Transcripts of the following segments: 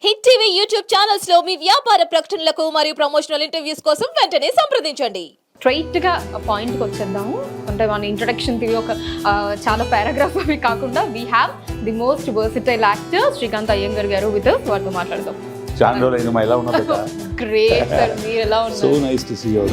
Hit TV YouTube channels లో మీ వ్యాపార ప్రకటనలకు మరియు ప్రమోషనల్ ఇంటర్వ్యూస్ కోసం వెంటనే సంప్రదించండి. స్ట్రైట్ గా పాయింట్కి వచ్చేద్దాము. అంటే మన ఇంట్రొడక్షన్ కి ఒక చాలా పారాగ్రాఫ్ అవి కాకుండా we have the most versatile actor Srikanth Iyengar గారు విత్ వారితో మాట్లాడదాం. చాలా రోజులైంది ఎలా ఉన్నారు? గ్రేట్ సార్, మీరు ఎలా ఉన్నారు? So nice to see you.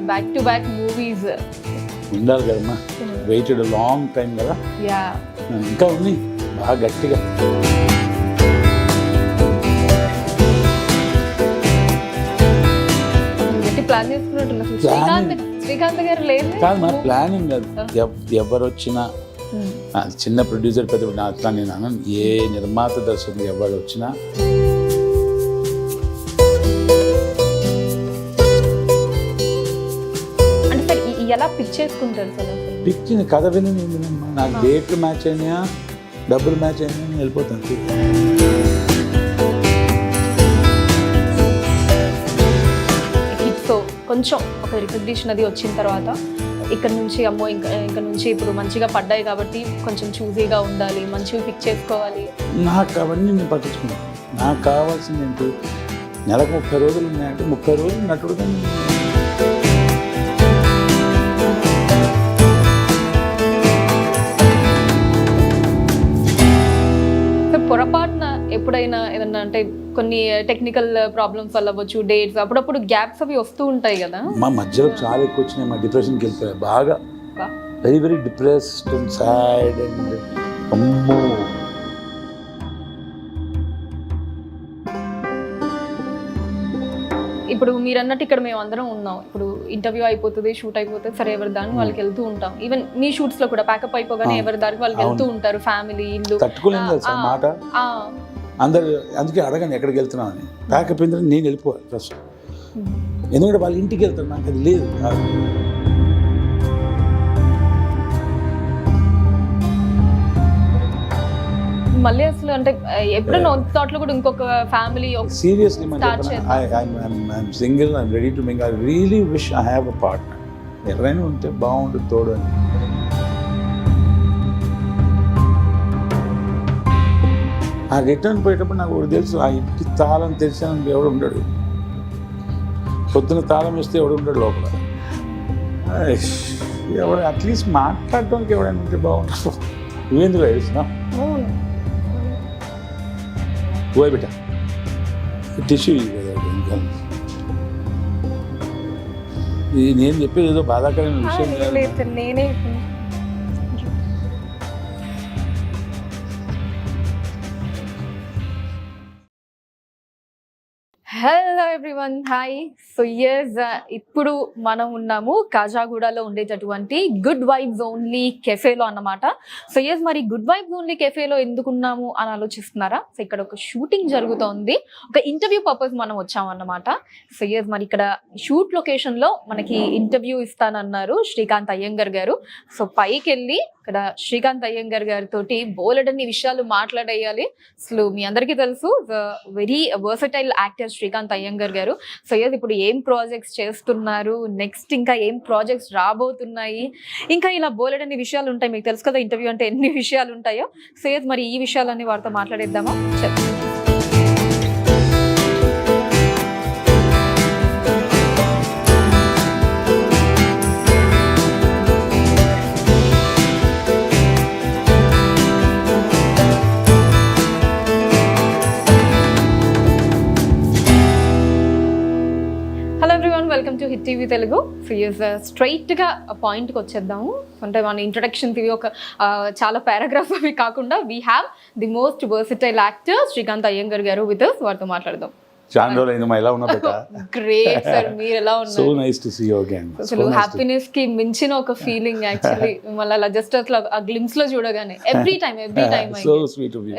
Back to back movies ఉండాలి కదమ్మా, వెయిటెడ్ లాంగ్ టైం కదా. యా, ఇంకా ఉంది బాగా గట్టిగా. ప్లాన్ చేసుకున్నట్టు శ్రీకాంత్ గారు లేదు కాదు, మన ప్లానింగ్ కాదు. ఎవరు వచ్చినా చిన్న ప్రొడ్యూసర్ పెద్ద అట్లా నేను అన్నాను. ఏ నిర్మాత దర్శకుడు ఎవరు వచ్చినా ఎలా పిచ్ చేసుకుంటారు సార్? పిచ్చిన కథ విని నాకు డేట్లు మ్యాచ్ అయినాయా, డబ్బులు మ్యాచ్ అయినా నేను వెళ్ళిపోతాను. హిట్తో కొంచెం ఒక రికగ్నిషన్ అది వచ్చిన తర్వాత ఇక్కడ నుంచి అమ్మో ఇంకా నుంచి ఇప్పుడు మంచిగా పడ్డాయి కాబట్టి కొంచెం చూజీగా ఉండాలి, మంచిగా పిక్ చేసుకోవాలి. నాకు అవన్నీ నేను పట్టించుకున్నాను. నాకు కావాల్సింది ఏంటి, నెలకు 30 రోజులు ఉన్నాయంటే 30 రోజులు నటుడుగా పొరపాటున ఎప్పుడైనా ఏదన్నా అంటే కొన్ని టెక్నికల్ ప్రాబ్లమ్స్ వల్ల అవ్వచ్చు, డేట్స్ అప్పుడప్పుడు గ్యాప్స్ అవి వస్తూ ఉంటాయి కదా. మా మధ్యలో చాలా ఎక్కువ వచ్చినాయి. మా డిప్రెషన్కి వెళ్ళిపోయాయి బాగా. Very very depressed and sad and అమ్మో. ఇప్పుడు మీరు అన్నట్టు ఇక్కడ మేము అందరం ఉన్నాం. ఇప్పుడు ఇంటర్వ్యూ అయిపోతుంది, షూట్ అయిపోతుంది, సరే ఎవరి దానికి వాళ్ళకి వెళ్తూ ఉంటాం. ఈవెన్ మీ షూట్స్ లో కూడా ప్యాకప్ అయిపోగానే ఎవరి దానికి వాళ్ళకి వెళ్తూ ఉంటారు. ఫ్యామిలీ, ఇల్లు తట్టుకోలేదు తెలుసా మాట. అందరు అందుకే అడగండి ఎక్కడికి వెళ్తున్నావు అని. ప్యాకప్ అయింది నేను వెళ్ళిపోవాలి ఫస్ట్. ఎందుకంటే వాళ్ళ ఇంటికి వెళ్తాను, నాకు అది లేదు. మళ్ళీ అసలు అంటే ఎప్పుడైనా థాట్లో కూడా ఇంకొక family seriously I'm single, I'm ready to Ming. I really wish I have a partner. ఎవరైనా ఉంటే బాగుంటుంది తోడు అని. ఆ రిటర్న్ పోయేటప్పుడు నాకు ఒకటి తెలుసు, ఆ ఇంటికి తాళం తెలిసాను ఎవడు ఉండడు. పొద్దున తాళం వేస్తే ఎవడు ఉండడు లోపల. ఎవడు అట్లీస్ట్ మాట్లాడటానికి ఎవడైనా ఉంటే బాగుంటుంది. నువ్వెందుకు వేసినా పోయి బిడ్డ టిష్యూ ఇంకా నేను చెప్పేది ఏదో బాధాకరమైన విషయం. నేనే hello everyone, hi. So yes, ఇప్పుడు మనం ఉన్నాము కాజాగూడలో ఉండేటటువంటి గుడ్ వైబ్స్ ఓన్లీ కెఫేలో అన్నమాట. సో ఎస్, మరి గుడ్ వైబ్స్ ఓన్లీ కెఫేలో ఎందుకున్నాము అని ఆలోచిస్తున్నారా? సో ఇక్కడ ఒక షూటింగ్ జరుగుతోంది, ఒక ఇంటర్వ్యూ పర్పస్ మనం వచ్చామన్నమాట. సో ఎస్, మరి ఇక్కడ షూట్ లొకేషన్లో మనకి ఇంటర్వ్యూ ఇస్తానన్నారు శ్రీకాంత్ అయ్యంగర్ గారు. సో పైకి వెళ్ళి ఇక్కడ శ్రీకాంత్ అయ్యంగర్ గారితో బోలెడన్ని విషయాలు మాట్లాడేయాలి. అసలు మీ అందరికీ తెలుసు, very versatile actor Srikanth Iyengar garu. So yes, ఇప్పుడు ఏం ప్రాజెక్ట్స్ చేస్తున్నారు, నెక్స్ట్ ఇంకా ఏం ప్రాజెక్ట్స్ రాబోతున్నాయి, ఇంకా ఇలా బోలెడన్ని విషయాలు ఉంటాయి. మీకు తెలుసు కదా ఇంటర్వ్యూ అంటే ఎన్ని విషయాలు ఉంటాయో. సో ఎస్, మరి ఈ విషయాలన్నీ వారితో మాట్లాడేద్దామా? చెప్పండి. Welcome to hit TV Telugu. Straight గా పాయింట్కి వచ్చేద్దాము. అంటే మన ఇంట్రొడక్షన్ కి ఒక చాలా పారాగ్రాఫ్ అవి కాకుండా we have the most versatile actor Srikanth Iyengar గారు విత్ వారితో మాట్లాడదాం. చాలా రోజులైంది ఎలా ఉన్నా? గ్రేట్ సార్, మీరు ఎలా ఉన్నారు? So nice to see you again. అసలు హ్యాపీనెస్ కి మించిన ఒక ఫీలింగ్ యాక్చువల్లీ. మళ్ళీ అలా జస్ట్ అట్లా ఆ గ్లిమ్స్ లో చూడగానే every time so sweet of you,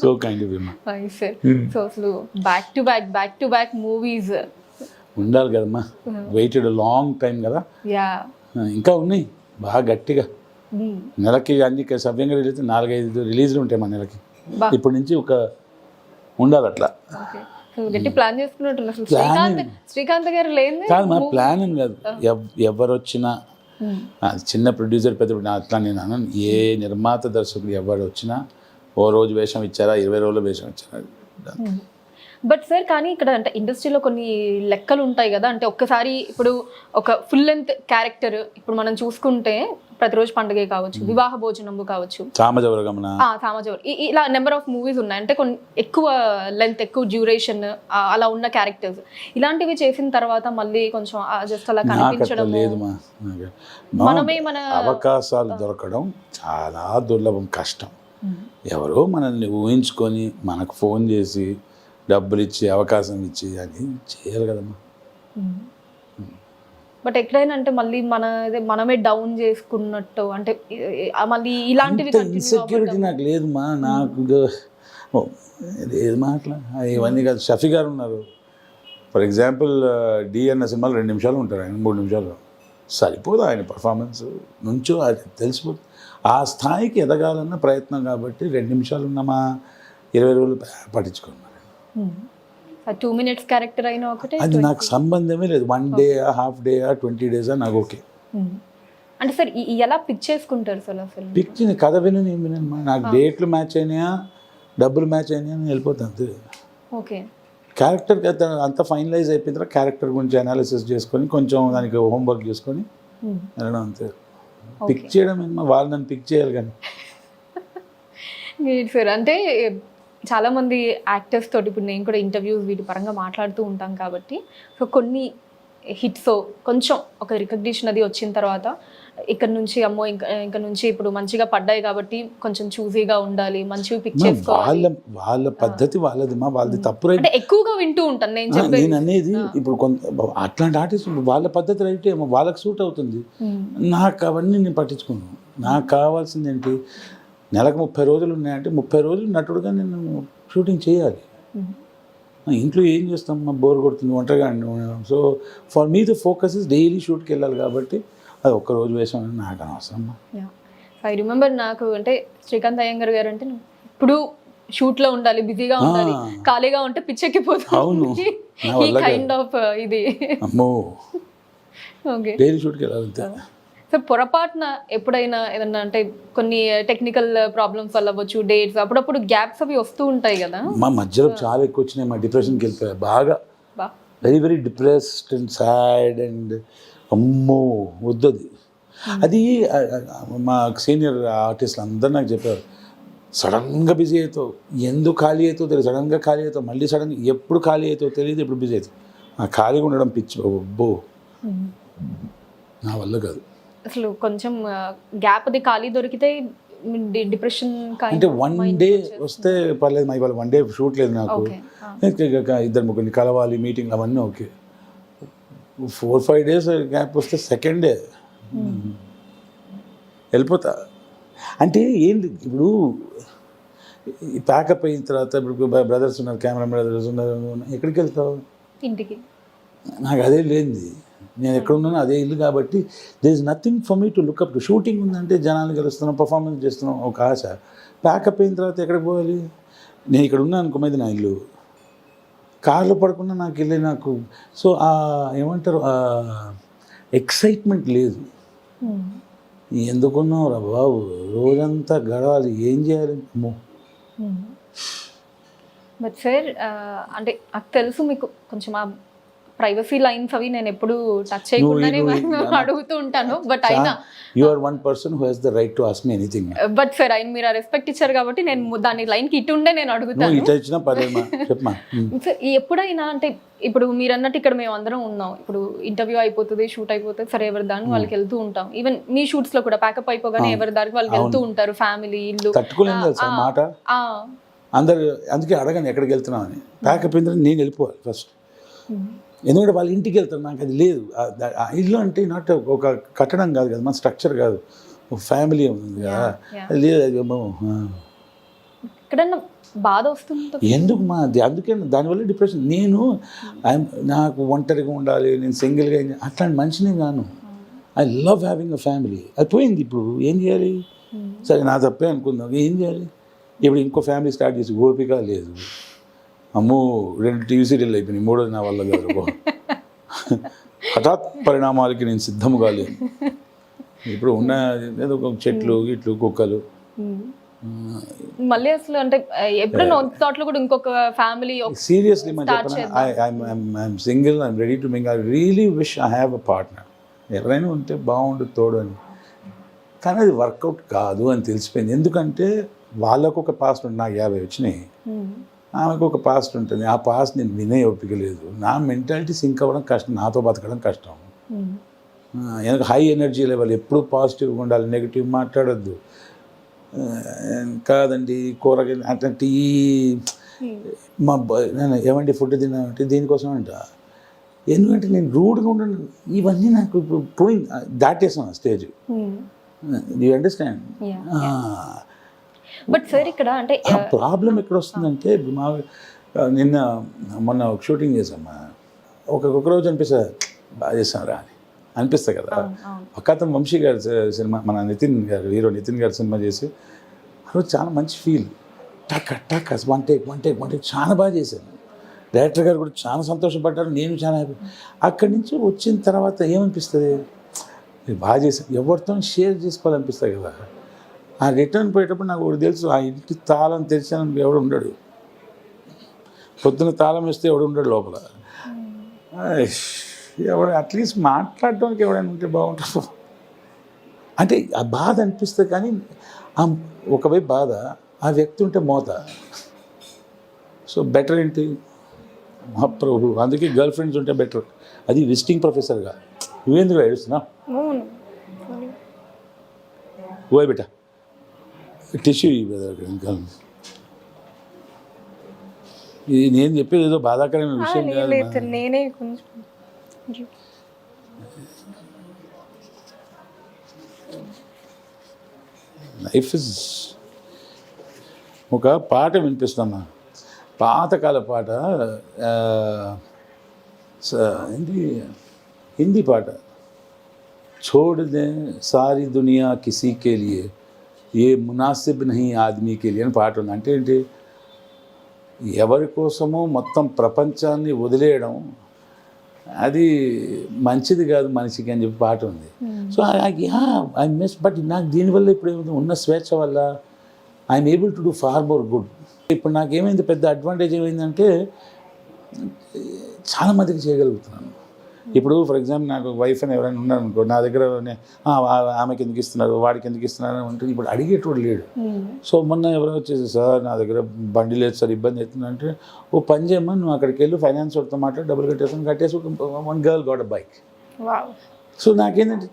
so kind of you. Nice sir. So అసలు బ్యాక్ టు బ్యాక్ మూవీస్ ఉండాలి కదమ్మా, వెయిటెడ్ లాంగ్ టైం కదా. యా, ఇంకా ఉన్నాయి బాగా గట్టిగా. నెలకి అన్ని సవ్యంగా రిలీజ్ 4-5 రిలీజ్లు ఉంటాయి మన నెలకి. ఇప్పటి నుంచి ఒక ఉండాలి అట్లా. గట్టి ప్లాన్ చేసుకున్నట్టు అసలు Planning. శ్రీకాంత్ గారు లేని కాదు మా ప్లాన్ అని కాదు, ఎవరు వచ్చినా చిన్న ప్రొడ్యూసర్ పెద్ద అట్లా నేను అన్నాను. ఏ నిర్మాత దర్శకుడు ఎవరు వచ్చినా ఓ రోజు వేషం ఇచ్చారా 20 రోజులు వేషం ఇచ్చారా. బట్ సార్ కానీ ఇక్కడ అంటే ఇండస్ట్రీలో కొన్ని లెక్కలు ఉంటాయి కదా, అంటే ఒక్కసారి ఇప్పుడు ఒక ఫుల్ లెంత్ క్యారెక్టర్ ఇప్పుడు మనం చూసుకుంటే ప్రతిరోజు పండుగ కావచ్చు, వివాహ భోజనంబు కావచ్చు, సామజవరగమన, సామాజవర్ ఇలా నెంబర్ ఆఫ్ మూవీస్ ఉన్నాయి. అంటే కొన్ని ఎక్కువ లెంత్ ఎక్కువ డ్యూరేషన్ అలా ఉన్న క్యారెక్టర్స్ ఇలాంటివి చేసిన తర్వాత మళ్ళీ కొంచెం జస్ట్ అలా కనిపించడం లేదు మనమే మన అవకాశాలు దొరకడం చాలా దుర్లభం, కష్టం. ఎవరో మనల్ని ఊహించుకొని మనకు ఫోన్ చేసి డబ్బులు ఇచ్చి అవకాశం ఇచ్చి అని చేయాలి కదమ్మా. బట్ ఎక్కడైనా అంటే మళ్ళీ మనమే డౌన్ చేసుకున్నట్టు అంటే మళ్ళీ ఇలాంటివి ఇన్సెక్యూరిటీ నాకు లేదుమా, నాకు లేదు మాట్లా ఇవన్నీ కాదు. షఫీ గారు ఉన్నారు ఫర్ ఎగ్జాంపుల్, డి అన్న సినిమాలు 2 నిమిషాలు ఉంటారు, ఆయన 3 నిమిషాలు సరిపోదు ఆయన పర్ఫార్మెన్స్ నుంచో అది తెలిసిపోతుంది. ఆ స్థాయికి ఎదగాలన్న ప్రయత్నం కాబట్టి 2 నిమిషాలు ఉన్నామా 20 రోజులు పట్టించుకున్నాను. 2 minutes క్యారెక్టర్ అయినా ఒకటే, అది నాకు సంబంధమే లేదు. 1 డే హాఫ్ డే 20 days నాకు ఓకే. అంటే సార్ ఎలా పిక్ చేసుకుంటారు సార్ అసలు? పిక్చర్ కథ వినని వినమ్మా, నాకు డేట్లు మ్యాచ్ అయినాయా డబ్బులు మ్యాచ్ అయినాయా అని వెళ్ళిపోతాను అంతే. ఓకే, క్యారెక్టర్ అంతా ఫైనలైజ్ అయిపోయిన తర్వాత క్యారెక్టర్ గురించి అనాలిసిస్ చేసుకొని కొంచెం దానికి హోంవర్క్ చేసుకొని వెళ్ళడం అంతే. పిక్ చేయడం ఏమో వాళ్ళు నన్ను పిక్ చేయాలి కానీ. సార్ అంటే చాలా మంది యాక్టర్స్ తోటి ఇప్పుడు నేను కూడా ఇంటర్వ్యూస్ వీటి పరంగా మాట్లాడుతూ ఉంటాం కాబట్టి, సో కొన్ని హిట్స్ కొంచెం ఒక రికగ్నిషన్ అది వచ్చిన తర్వాత ఇక్కడ నుంచి అమ్మో ఇంకా నుంచి ఇప్పుడు మంచిగా పడ్డాయి కాబట్టి కొంచెం చూసీగా ఉండాలి, మంచిగా పిక్ చేసుకోవాలి. వాళ్ళ పద్ధతి వాళ్ళది, వాళ్ళది తప్పు. అంటే ఎక్కువగా వింటూ ఉంటాను నేను అనేది. ఇప్పుడు అట్లాంటి ఆర్టిస్ట్ వాళ్ళ పద్ధతి రైట్ ఏమో వాళ్ళకి సూట్ అవుతుంది. నాకు అవన్నీ నేను పట్టించుకున్నాను. నాకు కావాల్సింది ఏంటి, నెలకు 30 రోజులు ఉన్నాయంటే 30 రోజులు నటుడుగా నేను షూటింగ్ చేయాలి. ఇంట్లో ఏం చేస్తాం, బోర్ కొడుతుంది ఒంటరిగా. So for me the focus is daily షూట్కి వెళ్ళాలి కాబట్టి అది ఒక్కరోజు వేసాం నాకు అనవసరం. ఐ రిమెంబర్ నాకు అంటే శ్రీకాంత్ అయ్యంగర్ గారు అంటే ఇప్పుడు షూట్లో ఉండాలి, బిజీగా ఉండాలి, ఖాళీగా ఉంటే పిచ్చెక్కిపోతుంది ఈ కైండ్ ఆఫ్ ఇది. అమ్మో ఓకే, డైలీ షూట్కి వెళ్ళాలి. సో పొరపాటున ఎప్పుడైనా ఏదన్నా అంటే కొన్ని టెక్నికల్ ప్రాబ్లమ్స్ వల్ల అవ్వచ్చు, డేట్స్ అప్పుడప్పుడు గ్యాప్స్ అవి వస్తూ ఉంటాయి కదా. మా మధ్యలో చాలా ఎక్కువ వచ్చినాయి, మా డిప్రెషన్కి వెళ్ళిపోయా బాగా, very very depressed and sad and అమ్మో వద్దది. అది మా సీనియర్ ఆర్టిస్టులు అందరూ నాకు చెప్పారు, సడన్గా బిజీ అవుతావు, ఎందుకు ఖాళీ అవుతావు తెలియదు, సడన్గా ఖాళీ అవుతావు, మళ్ళీ సడన్గా ఎప్పుడు ఖాళీ అవుతావు తెలియదు, ఎప్పుడు బిజీ అవుతావు. ఆ ఖాళీగా ఉండడం పిచ్చి అబ్బో నా వల్ల కాదు. అసలు కొంచెం గ్యాప్ అది ఖాళీ దొరికితే డిప్రెషన్ అంటే 1 డే వస్తే పర్లేదు, మా ఇవాళ 1 డే షూట్ లేదు నాకు, 2-3 కలవాలి మీటింగ్ అవన్నీ ఓకే. 4-5 days గ్యాప్ వస్తే సెకండ్ డే వెళ్ళిపోతా. అంటే ఏంటి ఇప్పుడు ప్యాకప్ అయిన తర్వాత ఇప్పుడు బ్రదర్స్ ఉన్నారు, కెమెరా బ్రదర్స్ ఉన్నారు, ఎక్కడికి వెళ్తావు? ఇంటికి. నాకు అదే లేనిది, నేను ఎక్కడ ఉన్నానో అదే ఇల్లు కాబట్టి there is nothing for me to look up to. Shooting ఉందంటే జనాలు కలుస్తున్నాం, పర్ఫార్మెన్స్ చేస్తున్నాం, ఒక ఆశ. ప్యాకప్ అయిన తర్వాత ఎక్కడికి పోవాలి? నేను ఇక్కడ ఉన్నాను అనుకో, మీద నా ఇల్లు, కార్లో పడకుండా నాకు వెళ్ళి నాకు సో ఏమంటారు ఎక్సైట్మెంట్ లేదు. ఎందుకున్నావు రా బాబు, రోజంతా గడవాలి, ఏం చేయాలి? బట్ సార్ అంటే నాకు తెలుసు మీకు కొంచెం ఆ ప్రైవసీ లైన్స్ అవి నేను ఎప్పుడు టచ్ చేయకుండానే అడుగుతూ ఉంటాను. బట్ అయినా you are one person who has the right to ask me anything. But sir ఆయన మీరు ఆ రెస్పెక్ట్ ఇచ్చారు కాబట్టి నేను దాని లైన్కి ఇటుండే నేను అడుగుతాను. ఎప్పుడైనా అంటే ఇప్పుడు మీరు అన్నట్టు ఇక్కడ మేము అందరం ఉన్నాం, ఇప్పుడు ఇంటర్వ్యూ అయిపోతుంది, షూట్ అయిపోతుంది, సరే ఎవరి దానికి వాళ్ళకి వెళ్తూ ఉంటాం. ఈవెన్ మీ షూట్స్ లో కూడా ప్యాకప్ అయిపోగానే ఎవరి దానికి వాళ్ళకి వెళ్తూ ఉంటారు, ఫ్యామిలీ, ఇల్లు. తట్టుకోలేదు మాట అందరు, అందుకే అడగని ఎక్కడికి వెళ్తున్నావు అని. ప్యాకప్ అయిన నేను వెళ్ళిపోవాలి ఫస్ట్, ఎందుకంటే వాళ్ళ ఇంటికి వెళ్తారు. నాకు అది లేదు. ఇల్లు అంటే నాట్ ఒక కట్టడం కాదు కదా, మన స్ట్రక్చర్ కాదు, ఒక ఫ్యామిలీ ఉంది కదా, అది లేదు. అది ఎక్కడన్నా బాధ వస్తుంది ఎందుకు మా, అందుకే దానివల్ల డిప్రెషన్. నాకు ఒంటరిగా ఉండాలి, నేను సింగిల్గా అట్లాంటి మనిషిని కాను. I love having a family. అది పోయింది, ఇప్పుడు ఏం చేయాలి? సరే నా తప్పే అనుకుందాం, ఏం చేయాలి? ఇప్పుడు ఇంకో ఫ్యామిలీ స్టార్ట్ చేసి ఓపిక లేదు. అమ్మో 2 టీవీ సీరియల్ అయిపోయినాయి, 3ది నా వల్ల కాదు. హఠాత్ పరిణామాలకి నేను సిద్ధం కాలేను. ఇప్పుడు ఉన్న ఏదో ఒక చెట్లు ఇట్లు కుక్కలు. మళ్ళీ అసలు అంటే ఎప్పుడు థాట్లో కూడా ఇంకొక ఫ్యామిలీ సీరియస్లీ మనం చెప్పిన I'm single, I'm ready to Ming. I really wish I have a partner. ఎవరైనా ఉంటే బాగుండు తోడు అని. కానీ అది వర్కౌట్ కాదు అని తెలిసిపోయింది. ఎందుకంటే వాళ్ళకు ఒక పాస్ట్ ఉంటుంది, నాకు 50 వచ్చినాయి, ఆమెకు ఒక పాస్ట్ ఉంటుంది. ఆ పాస్ట్ నేను వినే ఓపిక లేదు. నా మెంటాలిటీ సింక్ అవ్వడం కష్టం, నాతో బతకడం కష్టం. ఎందుకు హై ఎనర్జీ లెవెల్ ఎప్పుడు పాజిటివ్గా ఉండాలి, నెగిటివ్ మాట్లాడద్దు. కాదండి కూరగాయ అట్లాంటి మా నేను ఏమంటే ఫుడ్ తిన్నామంటే దీనికోసం అంట. ఎందుకంటే నేను రూడ్గా ఉండను. ఇవన్నీ నాకు ఇప్పుడు పోయింది, దాటేసాను stage. You understand? But sir ఇక్కడ అంటే ప్రాబ్లం ఎక్కడ వస్తుందంటే మా నిన్న మొన్న ఒక షూటింగ్ చేసామా, ఒక్కొక్క రోజు అనిపిస్తుంది బాగా చేసాంరా అని అనిపిస్తుంది కదా. ఒక అతను వంశీ గారి సినిమా, మన నితిన్ గారు హీరో నితిన్ గారి సినిమా చేసి ఆ రోజు చాలా మంచి ఫీల్, టక్ టక్ వన్ టేక్ చాలా బాగా చేశాను. డైరెక్టర్ గారు కూడా చాలా సంతోషపడ్డారు, నేను చాలా హ్యాపీ. అక్కడి నుంచి వచ్చిన తర్వాత ఏమనిపిస్తుంది, బాగా చేశాను, ఎవరితో షేర్ చేసుకోవాలనిపిస్తుంది కదా. ఆ రిటర్న్ పోయేటప్పుడు నాకు ఒకటి తెలుసు, ఆ ఇంటి తాళం తెరిచాను ఎవడు ఉండడు, పొద్దున తాళం వేస్తే ఎవడు ఉండడు లోపల. ఎవడు అట్లీస్ట్ మాట్లాడడానికి ఎవడైనా ఉంటే బాగుంటుంది అంటే ఆ బాధ అనిపిస్తుంది. కానీ ఒకవైపు బాధ, ఆ వ్యక్తి ఉంటే మోత. సో బెటర్ ఏంటి మహాప్రభు, అందుకే గర్ల్ ఫ్రెండ్స్ ఉంటే బెటర్. అది విజిటింగ్ ప్రొఫెసర్గా. నువ్వేందుకు ఏడుస్తున్నా ఓయ్ బెట టిష్యూ ఇంకా. ఇది నేను చెప్పేది ఏదో బాధాకరమైన విషయం కాదు. నేనే కొంచెం లైఫ్ ఇస్ ఒక పాట వినిపిస్తామా, పాతకాల పాట, ఏంటి హిందీ పాట, छोड़ दें सारी दुनिया किसी के लिए ये मुनासिब नहीं आदमी के लिए అని పాట ఉంది. అంటే ఏంటి, ఎవరి కోసమో మొత్తం ప్రపంచాన్ని వదిలేయడం అది మంచిది కాదు మనిషికి అని చెప్పి పాట ఉంది. సో ఐ మిస్, బట్ నాకు దీనివల్ల ఇప్పుడు ఏమైంది, ఉన్న స్వేచ్ఛ వల్ల I'm able to do far more good. ఇప్పుడు నాకేమైంది, పెద్ద అడ్వాంటేజ్ ఏమైందంటే చాలామందికి చేయగలుగుతున్నాను. ఇప్పుడు ఫర్ ఎగ్జాంపుల్ నాకు వైఫ్ అని ఎవరైనా ఉన్నారు అనుకో, నా దగ్గర ఆమెకి ఎందుకు ఇస్తున్నారు, వాడికి ఎందుకు ఇస్తున్నారు అంటే ఇప్పుడు అడిగేటోడు లేడు. సో మొన్న ఎవరో వచ్చేసి, సార్ నా దగ్గర బండి లేదు సార్, ఇబ్బంది అవుతుంది అంటే, ఓ పని చేయమని నువ్వు అక్కడికి వెళ్ళి ఫైనాన్స్ వాడితో మాట్లాడి డబ్బులు కట్టేసి one girl got a bike. So నాకేంటంటే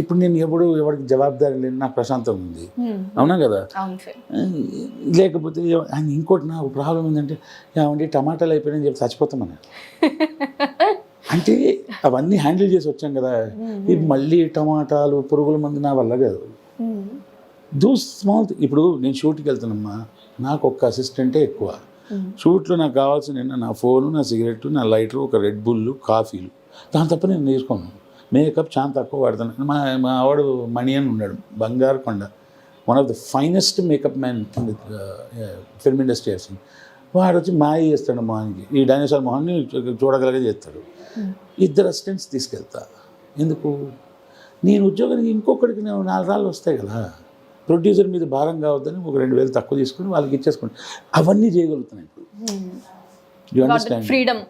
ఇప్పుడు నేను ఎవరికి జవాబుదారి లేని నాకు ప్రశాంతంగా ఉంది. అవునా కదా? లేకపోతే ఇంకోటి నా ప్రాబ్లం ఏంటంటే, ఏమంటే టమాటాలు అయిపోయినాయని చెప్పి చచ్చిపోతామని. అంటే అవన్నీ హ్యాండిల్ చేసి వచ్చాం కదా, ఇవి మళ్ళీ టమాటాలు పురుగుల మందు నా వల్ల కాదు. Those small. ఇప్పుడు నేను షూట్కి వెళ్తానమ్మా, నాకు ఒక్క అసిస్టెంటే ఎక్కువ. షూట్లో నాకు కావాల్సిన నా ఫోను, నా సిగరెట్, నా లైటరు, ఒక రెడ్ బుల్లు, కాఫీలు, దాని తప్ప నేను నేర్చుకోను. మేకప్ చాలా తక్కువ వాడతాను. మా ఆవిడ మణి అని ఉన్నాడు, బంగారు కొండ, one of the finest makeup man in film industry అసలు. వాడు వచ్చి మాయ చేస్తాడు మొహానికి, ఈ డైనోసార్ మొహాన్ని చూడగలిగే చేస్తాడు. 2 అసిస్టెంట్స్ తీసుకెళ్తా. ఎందుకు, నేను ఉద్యోగానికి ఇంకొకరికి 4 రాళ్ళు వస్తాయి కదా, ప్రొడ్యూసర్ మీద భారం కావద్దని ఒక 2,000 తక్కువ తీసుకుని వాళ్ళకి ఇచ్చేసుకోండి. అవన్నీ చేయగలుగుతున్నాయి ఇప్పుడు. You understand? ఫ్రీడమ్.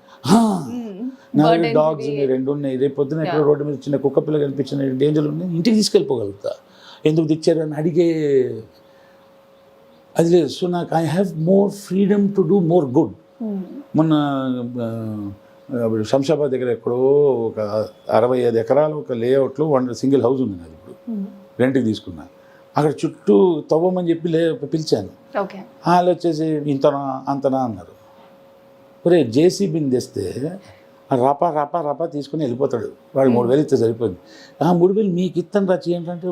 నా దగ్గర డాగ్స్ 2 ఉన్నాయి. రేపు పొద్దున ఎక్కడ రోడ్డు మీద చిన్న కుక్క పిల్ల కనిపించిన డేంజర్లు ఉన్నాయి, ఇంటికి తీసుకెళ్ళిపోగలుగుతా. ఎందుకు తెచ్చారు అని అడిగే అది లేదు. సో నాకు I have more freedom to do more good. మొన్న శంషాబాద్ దగ్గర ఎక్కడో ఒక 65 ఎకరాలు ఒక లేఅవుట్లో సింగిల్ హౌస్ ఉంది నాది. ఇప్పుడు రెంట్కి తీసుకున్నా. అక్కడ చుట్టూ తవ్వమని చెప్పి పిలిచాను. వాళ్ళు వచ్చేసి ఇంతనా అంతనా అన్నారు. ఒరే జేసీబీని తెస్తే రపా తీసుకుని వెళ్ళిపోతాడు, వాడు 3,000 ఇస్తే సరిపోయింది. ఆ 3,000 మీకు ఇత్తని రచ్చి ఏంటంటే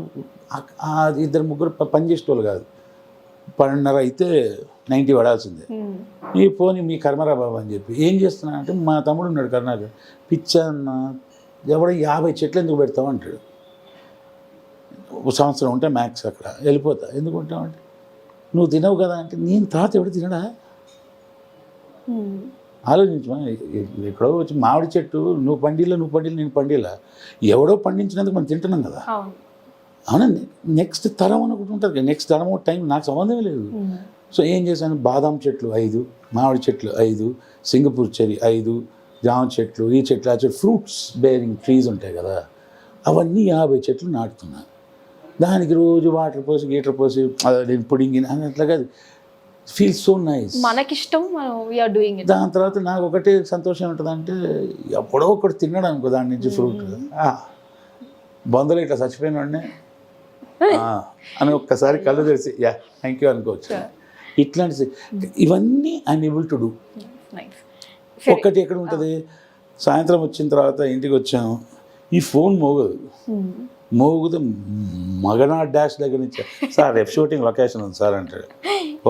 2-3 పనిచేసేవాళ్ళు కాదు, 12.5 అయితే 90 పడాల్సిందే. ఈ పోనీ మీ కర్మరా బాబు అని చెప్పి ఏం చేస్తున్నా అంటే, మా తమ్ముడు ఉన్నాడు కర్ణాటక, పిచ్చన్న ఎవడో 50 చెట్లు ఎందుకు పెడతావు అంటాడు. 1 సంవత్సరం ఉంటే మ్యాక్స్ అక్కడ వెళ్ళిపోతా. ఎందుకు ఉంటావు అంటే, నువ్వు తినవు కదా అంటే, నేను తాత ఎవడు తినడా, ఆలోచించమా, ఎక్కడో వచ్చి మామిడి చెట్టు నువ్వు పండిలా నేను పండిలా, ఎవడో పండించినందుకు మనం తింటున్నాం కదా. అవునండి, నెక్స్ట్ తరం అని ఒకటి ఉంటుంది కదా, నెక్స్ట్ తరం టైం నాకు సంబంధమే లేదు. సో ఏం చేశాను, బాదాం చెట్లు 5, మామిడి చెట్లు 5, సింగపూర్ చెరి 5, జామ చెట్లు, ఈ చెట్లు ఆ చెట్లు, ఫ్రూట్స్ బేరింగ్ ట్రీస్ ఉంటాయి కదా, అవన్నీ 50 చెట్లు నాటుతున్నా. దానికి రోజు వాటర్ పోసి గీటర్ పోసి పుడింగి అని అట్లా కాదు, ఫీల్ సో నైస్, మనకిష్టం, వీఆర్ డూయింగ్ ఇట్. దాని తర్వాత నాకు ఒకటే సంతోషం ఉంటుందంటే ఎప్పుడో ఒకటి తిన్నాడు అనుకో దాని నుంచి ఫ్రూట్, బొందలు ఇట్లా చచ్చిపోయిన వాడిని అని ఒక్కసారి కళ్ళు తెరిచి యా థ్యాంక్ యూ అనుకోవచ్చు. ఇట్లాంటి ఇవన్నీ ఐఎమ్ ఏబుల్ టు డూ. ఒక్కటి ఎక్కడ ఉంటుంది, సాయంత్రం వచ్చిన తర్వాత ఇంటికి వచ్చాము, ఈ ఫోన్ మోగుతూ మగనా డాష్ దగ్గర నుంచి సార్ రేపు షూటింగ్ లొకేషన్ ఉంది సార్ అంటాడు.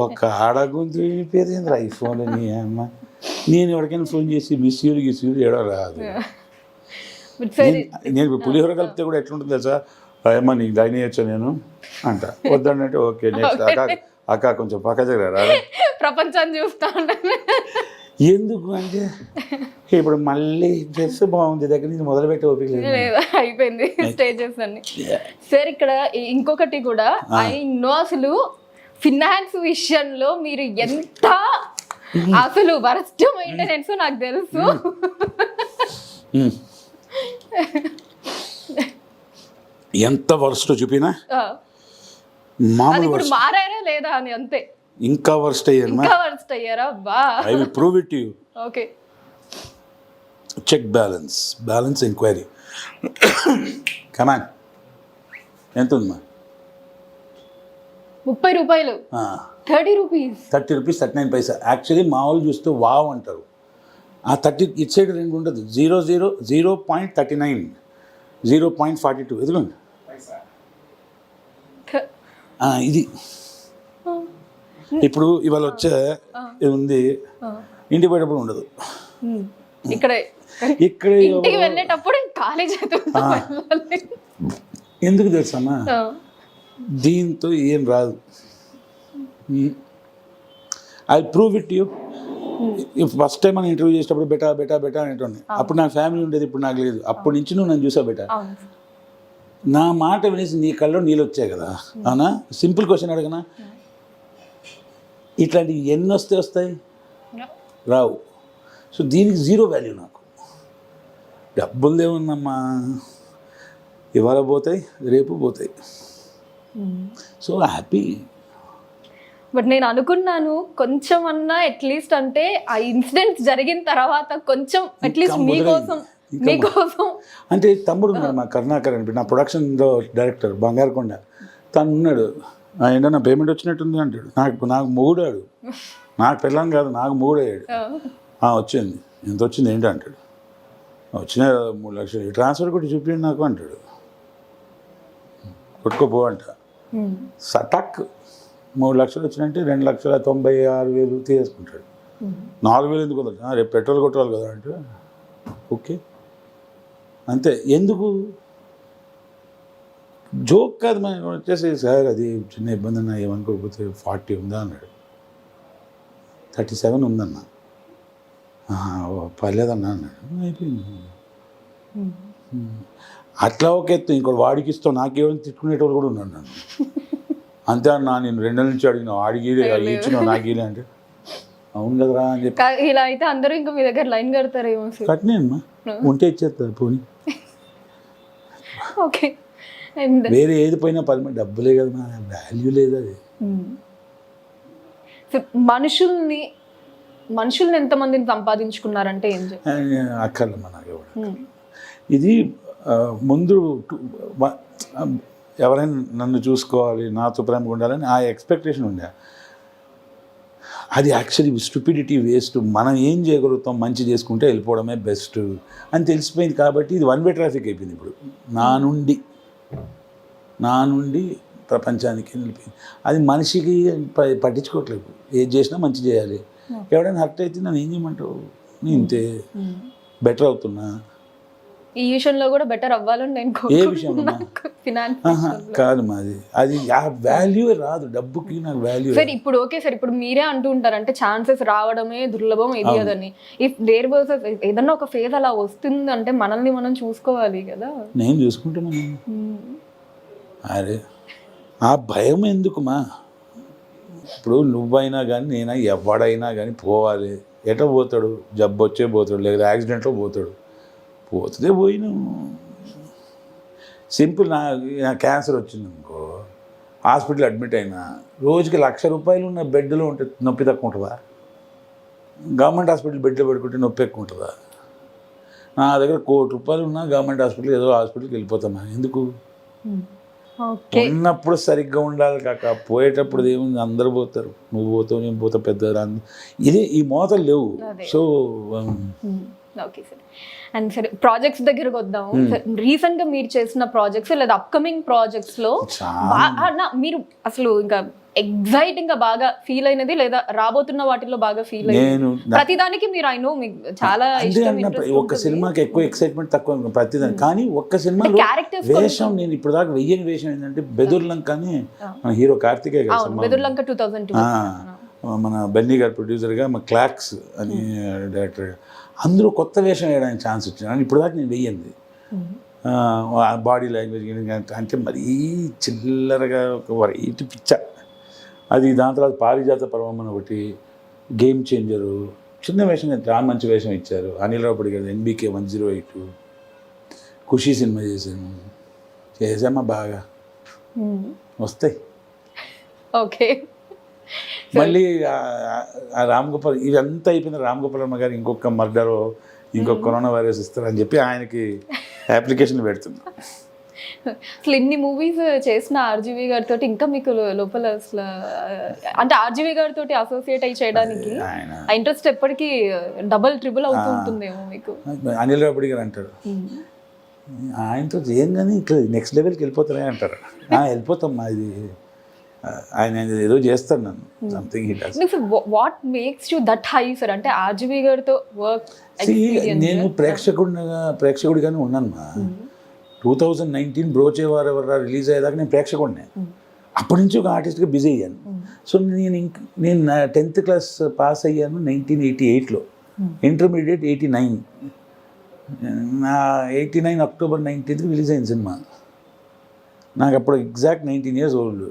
ఒక ఆడగుంతు పేరేంద్రా ఈ ఫోన్ నీ అమ్మ, నేను ఎవరికైనా ఫోన్ చేసి మిస్యూరు గిస్యూరు ఏడో రాదు. నేను పులిహోర కలిపితే కూడా ఎట్లుంటుంది తెలుసా, అమ్మా నీకు లైన్ వేయచ్చా నేను అంట, వద్దంటే ఓకే నెక్స్ట్ అక్క కొంచెం పక్క దగ్గర రాదు, ప్రపంచాన్ని చూస్తా ఉంటాను. ఎందుకు అంటే ఇప్పుడు మళ్ళీ డ్రెస్ బాగుంది దగ్గర నుంచి మొదలుపెట్టి ఓపిక లేదు, అయిపోయింది స్టేజెస్ అన్ని. సార్ ఇక్కడ ఇంకొకటి కూడా, ఐ నో అసలు ఫినాన్స్ విషయంలో మీరు ఎంత అసలు వరస్ట్ మెయింటెనెన్స్ నాకు తెలుసు. ఎంత వరస్ట్ చూపినా అది ఇప్పుడు మారారా లేదా అని అంతే. ఇంకా వర్స్ట్ అయ్యారా? బా I will prove it to you. Okay, check balance enquiry. Come on, ఎంత ఉందమ్మా? 30 రూపాయలు. 30 రూపీస్, 30 రూపీస్ 39 పైసా. యాక్చువల్లీ మా వాళ్ళు చూస్తే వావ్ అంటారు. ఆ 30 ఇటు సైడ్ 2 ఉండదు, 0.39, 0.42 ఎదుగుంది. ఇది ఇప్పుడు ఇవాళ వచ్చే ఉంది, ఇంటికి పోయేటప్పుడు ఉండదు. ఇక్కడ ఇంటికి వెళ్ళేటప్పుడు కాలేజ్ ఎందుకు తెలుసమ్మా, దీంతో ఏం రాదు. I prove it you. First time మనం ఇంటర్వ్యూ చేసేటప్పుడు బెటా అనేటోని, అప్పుడు నాకు ఫ్యామిలీ ఉండేది, ఇప్పుడు నాకు లేదు. అప్పటి నుంచి నువ్వు నన్ను చూసావు బెటా, నా మాట వినేసి నీ కల్లో నీళ్ళు వచ్చాయి కదా. అవునా? సింపుల్ క్వశ్చన్ అడగనా, ఇట్లాంటివి ఎన్ని వస్తాయి? రావు. సో దీనికి 0 వాల్యూ నాకు. డబ్బులదే ఉందమ్మా, ఇవాళ పోతాయి రేపు పోతాయి. So happy. బట్ నేను అనుకున్నాను కొంచెం అన్నా అట్లీస్ట్, అంటే ఆ ఇన్సిడెంట్ జరిగిన తర్వాత కొంచెం అట్లీస్ట్ మీకోసం అంటే తమ్ముడు ఉన్నాడు మా కరుణాకర్ అని, నా ప్రొడక్షన్లో డైరెక్టర్ బంగారకొండ, తను ఉన్నాడు. ఏంటో నా పేమెంట్ వచ్చినట్టుంది అంటాడు. నాకు మొగుడాడు, నాకు పెళ్ళం కాదు, నాకు మొగుడయ్యాడు. వచ్చింది, ఎంత వచ్చింది ఏంటి అంటాడు. వచ్చిన 3 లక్షలు ట్రాన్స్ఫర్ కొట్టి చూపించండి నాకు అంటాడు. కొట్టుకోపో అంట. సటక్ 3 లక్షలు వచ్చినంటే 2,96,000 తీసుకుంటాడు. 4,000 ఎందుకు వదలదు, రేపు పెట్రోల్ కొట్టాలి కదా అంటే ఓకే అంతే. ఎందుకు జోక్ కాదు, మనం వచ్చేసి సార్ అది చిన్న ఇబ్బంది అన్నా ఏమనుకోకపోతే 40 ఉందా అన్నాడు. 37 ఉందన్నా, పర్లేదన్నా అన్నాడు. అయిపోయింది. అట్లా ఒక ఎత్తు. ఇంకోటి వాడికి ఇస్తావు, నాకేమైనా తిట్టుకునేటోళ్ళు కూడా ఉన్నాడు నన్ను. అంతే అన్నా, నేను 2 నెలల నుంచి అడిగినావు, ఆడికి ఇచ్చినావు నాకేలే అంటే అవును కదరా అని చెప్పి. ఇలా అయితే అందరూ ఇంకా మీ దగ్గర లైన్ కడతారేమో. కట్టినేమ్మా, ఉంటే ఇచ్చేస్తారు పోనీ. ఓకే, వేరే ఏది పోయినా 10 డబ్బులే కదా, వాల్యూ లేదు అది. మనుషుల్ని ఎంతమందిని సంపాదించుకున్నారంటే ఏం అక్కర్లమ్మా నాకు ఎవరు. ఇది ముందు ఎవరైనా నన్ను చూసుకోవాలి, నాతో ప్రేమగా ఉండాలని ఆ ఎక్స్పెక్టేషన్ ఉండే. అది యాక్చువల్లీ స్టూపిడిటీ, వేస్ట్. మనం ఏం చేయగలుగుతాం, మంచి చేసుకుంటే వెళ్ళిపోవడమే బెస్ట్ అని తెలిసిపోయింది. కాబట్టి ఇది 1 వే ట్రాఫిక్ అయిపోయింది ఇప్పుడు. నా నుండి ప్రపంచానికి వెళ్ళిపోయింది. అది మనిషికి పట్టించుకోవట్లేదు. ఏది చేసినా మంచి చేయాలి. ఎవడైనా హర్ట్ అయితే నన్ను ఏం చేయమంటావు, నేను ఇంతే బెటర్ అవుతున్నా. ఈ విషయంలో కూడా బెటర్ అవ్వాలని నేను ఏ విషయంలో ఫినాన్స్ కాదు మాది అది ఆ వాల్యూ రాదు, డబ్బుకి నాకు వాల్యూ. సార్ ఇప్పుడు ఓకే సార్, ఇప్పుడు మీరే అంటూ ఉంటారు అంటే ఛాన్సెస్ రావడమే దుర్లభం ఇది అదని. ఇఫ్ దేర్ వాజ్ ఏదన్నా ఒక ఫేజ్ అలా వస్తుంది అంటే మనల్ని మనం చూసుకోవాలి కదా. నేను చూసుకుంటున్నాను. అరే ఆ భయం ఎందుకుమా? ఇప్పుడు నువ్వైనా కానీ నేనా ఎవడైనా కానీ పోవాలి. ఎట పోతాడు? జబ్బు వచ్చే పోతాడు, లేదా యాక్సిడెంట్లో పోతాడు. పోతే పోయిన సింపుల్. నా క్యాన్సర్ వచ్చింది అనుకో, హాస్పిటల్ అడ్మిట్ అయినా రోజుకి ₹1,00,000 ఉన్న బెడ్లో ఉంటే నొప్పి తక్కువ ఉంటుందా? గవర్నమెంట్ హాస్పిటల్ బెడ్లో పెట్టుకుంటే నొప్పి ఎక్కువ ఉంటుందా? నా దగ్గర ₹1,00,00,000 ఉన్నా గవర్నమెంట్ హాస్పిటల్ ఏదో హాస్పిటల్కి వెళ్ళిపోతామా? ఎందుకు? ఉన్నప్పుడు సరిగ్గా ఉండాలి కాక పోయేటప్పుడు ఏముంది, అందరు పోతారు. నువ్వు పోతావు, నేను పోతా, పెద్ద ఇది ఈ మోతలు లేవు. So okay sir. అండ్ సరే ప్రాజెక్ట్స్ దగ్గరకు వద్దాం. రీసెంట్ గా మీరు చేసిన ప్రాజెక్ట్స్ లేదా అప్కమింగ్ ప్రాజెక్ట్స్ లో మీరు అసలు ఇంకా ఎగ్జైటింగ్ గా బాగా ఫీల్ అయినది లేదా రాబోతున్న వాటిలో బాగా ఫీల్ అయ్యింది? ప్రతిదానికి మీరు ఐ నో మీకు చాలా ఒక్క సినిమాకి ఎక్కువ ఎక్సైట్మెంట్ తక్కువ ప్రతిదానికి. కానీ ఒక్క సినిమాలో వేషం నేను ఇప్పుడు దాకా వెయ్యని వేషం ఏంటంటే బెదుర్లంక అని మన హీరో కార్తికేయ గారు, బెదుర్లంక 2002 మన బెన్నీ గారు ప్రొడ్యూసర్గా, మా క్లాక్స్ అని డైరెక్టర్, అందరూ కొత్త వేషం వేయడానికి ఛాన్స్ వచ్చింది. ఇప్పుడు దాకా నేను వెయ్యింది బాడీ లాంగ్వేజ్ అంటే మరీ చిల్లరగా ఒక వెరైటీ పిచ్చ అది. దాని తర్వాత పారిజాత పర్వం అని ఒకటి, గేమ్ చేంజరు, చిన్న వేషం చాలా మంచి వేషం ఇచ్చారు. అనిల్ రావుపూడి గారు NBK 108, ఖుషి సినిమా చేసామా బాగా వస్తాయి. ఓకే. మళ్ళీ ఆ రామ్ గోపాల్ ఇదంతా అయిపోయింది. రామ్ గోపాల్ వర్మ గారు ఇంకొక మర్డరు, ఇంకొక కరోనా వైరస్ ఇస్తారని చెప్పి ఆయనకి అప్లికేషన్ పెడుతున్నా. అసలు ఇన్ని మూవీస్ చేసిన RGV గారితో ఇంకా మీకు లోపల అసలు అంటే RGV గారితో అసోసియేట్ అయ్యి చేయడానికి ఆ ఇంట్రెస్ట్ ఎప్పటికీ డబుల్ ట్రిపుల్ అవుతూ ఉంటుందేమో మీకు. అనిల్ రావుపూడి గారు అంటారు, ఆయనతో ఏం కానీ ఇట్లా నెక్స్ట్ లెవెల్కి వెళ్ళిపోతారే అంటారు. వెళ్ళిపోతామ్మా, ఇది ఆయన ఏదో చేస్తాను నన్ను something. What makes you that high sir? అంటే RGV గారితో వర్క్ నేను ప్రేక్షకుడిగానే ఉన్నాను మా. 2019 బ్రోచేవారెవర్రా రిలీజ్ అయ్యేదాకా నేను ప్రేక్షకుడినే. అప్పటి నుంచి ఒక ఆర్టిస్ట్గా బిజీ అయ్యాను. సో నేను 10th క్లాస్ పాస్ అయ్యాను 1988లో, ఇంటర్మీడియట్ 89. నా 89 అక్టోబర్ 19th రిలీజ్ అయింది సినిమా. నాకు అప్పుడు ఎగ్జాక్ట్ 19 years ఓల్డ్,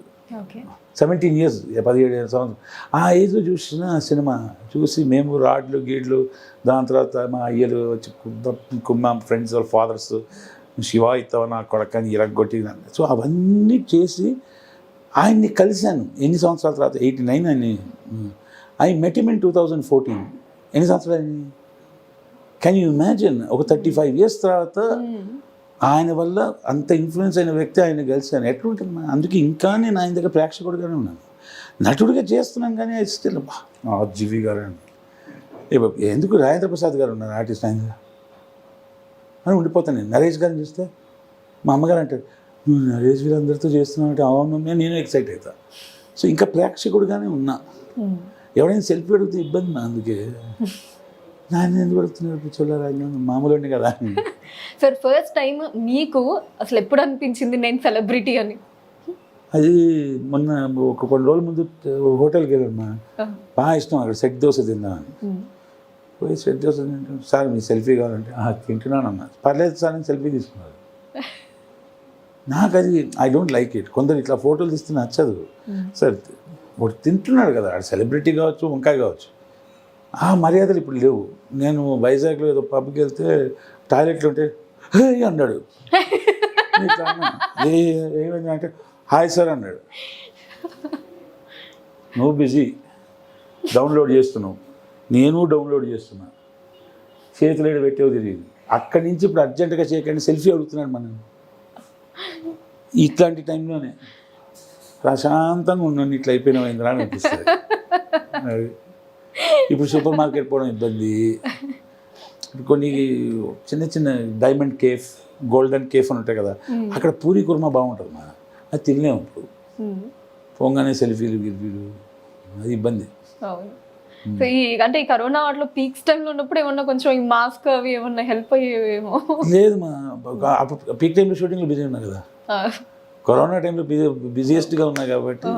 17 years, 17 సంవత్సరం. ఆ ఏజ్లో చూసిన సినిమా చూసి మేము రాడ్లు గీడ్లు, దాని తర్వాత మా అయ్యలు వచ్చి మా ఫ్రెండ్స్ వాళ్ళ ఫాదర్స్ శివ ఇస్తావా నా కొడకని ఇరగొట్టి. సో అవన్నీ చేసి ఆయన్ని కలిశాను ఎన్ని సంవత్సరాల తర్వాత, 89 అని. I met him in 2014. ఎన్ని సంవత్సరాలు అయింది? Can you imagine? ఒక 35 years తర్వాత ఆయన వల్ల అంత ఇన్ఫ్లుయెన్స్ అయిన వ్యక్తి ఆయన కలిశాను. ఎట్లుంటుంది? అందుకే ఇంకా నేను ఆయన దగ్గర ప్రేక్షకుడిగానే ఉన్నాను. నటుడిగా చేస్తున్నాను కానీ అది స్టిల్ RGV గారు అని. ఎందుకు రాజేంద్ర ప్రసాద్ గారు ఉన్నారు ఆర్టిస్ట్, ఆయన అని ఉండిపోతాను నేను. నరేష్ గారిని చూస్తే మా అమ్మగారు అంటారు, నువ్వు నరేష్ గారు అందరితో చేస్తున్నావు అంటే అవును నేను ఎక్సైట్ అవుతా. సో ఇంకా ప్రేక్షకుడిగానే ఉన్నా. ఎవడైనా సెల్ఫీ అడిగితే ఇబ్బంది, అందుకే నాన్న ఎందుకు అడుగుతున్నారు పిచ్చోళ్ళ మామూలు కదా. సార్ ఫస్ట్ టైం మీకు అసలు ఎప్పుడు అనిపించింది నేను సెలబ్రిటీ అని? అది మొన్న ఒక కొన్ని రోజుల ముందు హోటల్కి వెళ్ళాను, బాగా ఇష్టం అక్కడ సెట్ దోశ తిందామని. పోయి సెట్ దోశ తింటాను, సార్ మీ సెల్ఫీ కావాలంటే తింటున్నాను అన్నా. పర్లేదు సార్ అని సెల్ఫీ తీసుకున్నారు. నాకు అది ఐ డోంట్ లైక్ ఇట్. కొందరు ఇట్లా ఫోటోలు తీస్తే నచ్చదు. సార్ ఒకటి తింటున్నాడు కదా, ఆడు సెలబ్రిటీ కావచ్చు, వంకాయ కావచ్చు, ఆ మర్యాదలు ఇప్పుడు లేవు. నేను వైజాగ్లో ఏదో పబ్కి వెళ్తే టాయిలెట్లో ఉంటే హే అన్నాడు. ఏమైంది అంటే హాయ్ సార్ అన్నాడు. నువ్వు బిజీ డౌన్లోడ్ చేస్తున్నావు, నేను డౌన్లోడ్ చేస్తున్నా, చేతులు ఏడు పెట్టేవి తెలియదు. అక్కడి నుంచి ఇప్పుడు అర్జెంటుగా చేయకండి సెల్ఫీ అడుగుతున్నాడు మనం. ఇట్లాంటి టైంలోనే ప్రశాంతంగా ఉన్నాను, ఇట్లా అయిపోయినావు ఇంద్రా అని అనిపిస్తుంది. ఇప్పుడు సూపర్ మార్కెట్ పోవడం ఇబ్బంది. కొన్ని చిన్న చిన్న డైమండ్ కేఫ్, గోల్డెన్ కేఫ్ అని ఉంటాయి కదా, అక్కడ పూరి కుర్మా బాగుంటుంది మా, అది తినలేము ఇప్పుడు. పోగానే సెల్ఫీలు గిల్ఫీలు, అది ఇబ్బంది. సో అంటే ఈ కరోనా వాటిలో పీక్స్ టైంలో ఉన్నప్పుడు ఏమన్నా కొంచెం ఈ మాస్క్ అవి ఏమన్నా హెల్ప్ అయ్యేవేమో. లేదు మా అప్పుడు పీక్ టైంలో షూటింగ్లో బిజీ ఉన్నా కదా, కరోనా టైంలో బిజియెస్ట్గా ఉన్నా కాబట్టి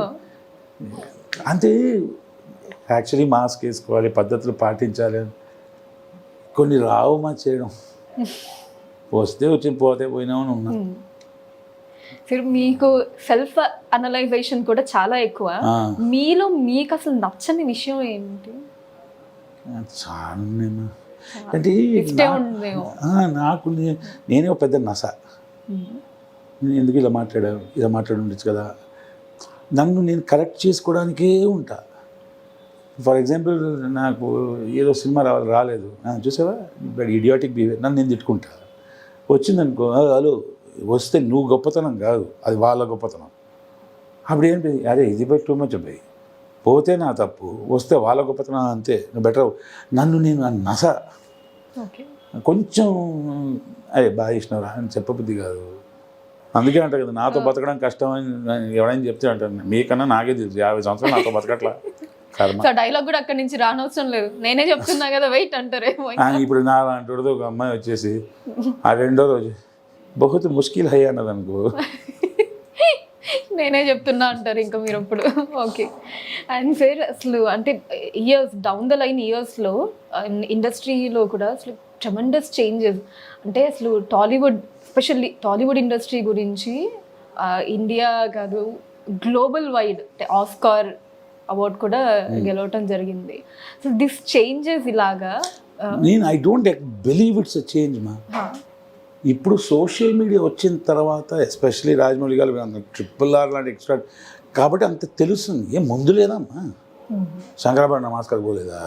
అంతే. యాక్చువల్లీ మాస్క్ వేసుకోవాలి, పద్ధతులు పాటించాలి, కొన్ని రావు మా చేయడం. వస్తే వచ్చి పోతే పోయినామని ఉన్నా. సరే, మీకు సెల్ఫ్ అనలైజేషన్ కూడా చాలా ఎక్కువ. మీలో మీకు అసలు నచ్చని విషయం ఏంటి? చాలా అంటే నాకు నేనే ఒక పెద్ద నస. నేను ఎందుకు ఇలా మాట్లాడి ఉండొచ్చు కదా, నన్ను నేను కరెక్ట్ చేసుకోవడానికే ఉంటా. ఫర్ ఎగ్జాంపుల్ నాకు ఏదో సినిమా రాలేదు, చూసావా ఇడియాటిక్ బిహేవియర్, నన్ను నేను తిట్టుకుంటా. వచ్చిందనుకో, హలో వస్తే నువ్వు గొప్పతనం కాదు, అది వాళ్ళ గొప్పతనం. అప్పుడు ఏంటి, అరే ఇది బై టూ మచ్ అబ్బాయి, పోతే నా తప్పు, వస్తే వాళ్ళ గొప్పతనం, అంతే, నువ్వు బెటర్. నన్ను నేను నస కొంచెం అరే బాగా ఇచ్చినవరా అని చెప్పబుద్ధి కాదు. అందుకే అంటారు కదా, నాతో బతకడం కష్టం అని ఎవరైనా చెప్తే అంటాను. మీకన్నా నాకే తెలుసు, 50 సంవత్సరాలు నాతో బతకట్లా. డైలాగ్ కూడా అక్కడి నుంచి రానవసరం లేదు, నేనే చెప్తున్నా కదా వెయిట్ అంటారేమో. ఇప్పుడు నా అంటాడు ఒక అమ్మాయి వచ్చేసి ఆ రెండో రోజు బహుత్ ముష్కిల్ హై అన్నది అనుకో, నేనే చెప్తున్నా అంటారు ఇంకా మీరు అప్పుడు. ఓకే. అండ్ సార్ అసలు అంటే ఇయర్స్ డౌన్ ద లైన్ ఇయర్స్లో ఇండస్ట్రీలో కూడా అసలు ట్రెమెండస్ చేంజెస్. అంటే అసలు టాలీవుడ్, ఎస్పెషల్లీ టాలీవుడ్ ఇండస్ట్రీ గురించి ఇండియా కాదు గ్లోబల్ వైడ్ ఆస్కార్ అవార్డ్ కూడా గెలవటం జరిగింది. సో దిస్ చేంజెస్ ఇలాగా నేను I don't believe it's a change మా. ఇప్పుడు సోషల్ మీడియా వచ్చిన తర్వాత ఎస్పెషలీ రాజమౌళి గారు RRR లాంటి ఎక్స్ట్రా కాబట్టి అంత తెలుస్తుంది. ఏం ముందు లేదమ్మా, శంకరాభరణ నమస్కారం పోలేదా,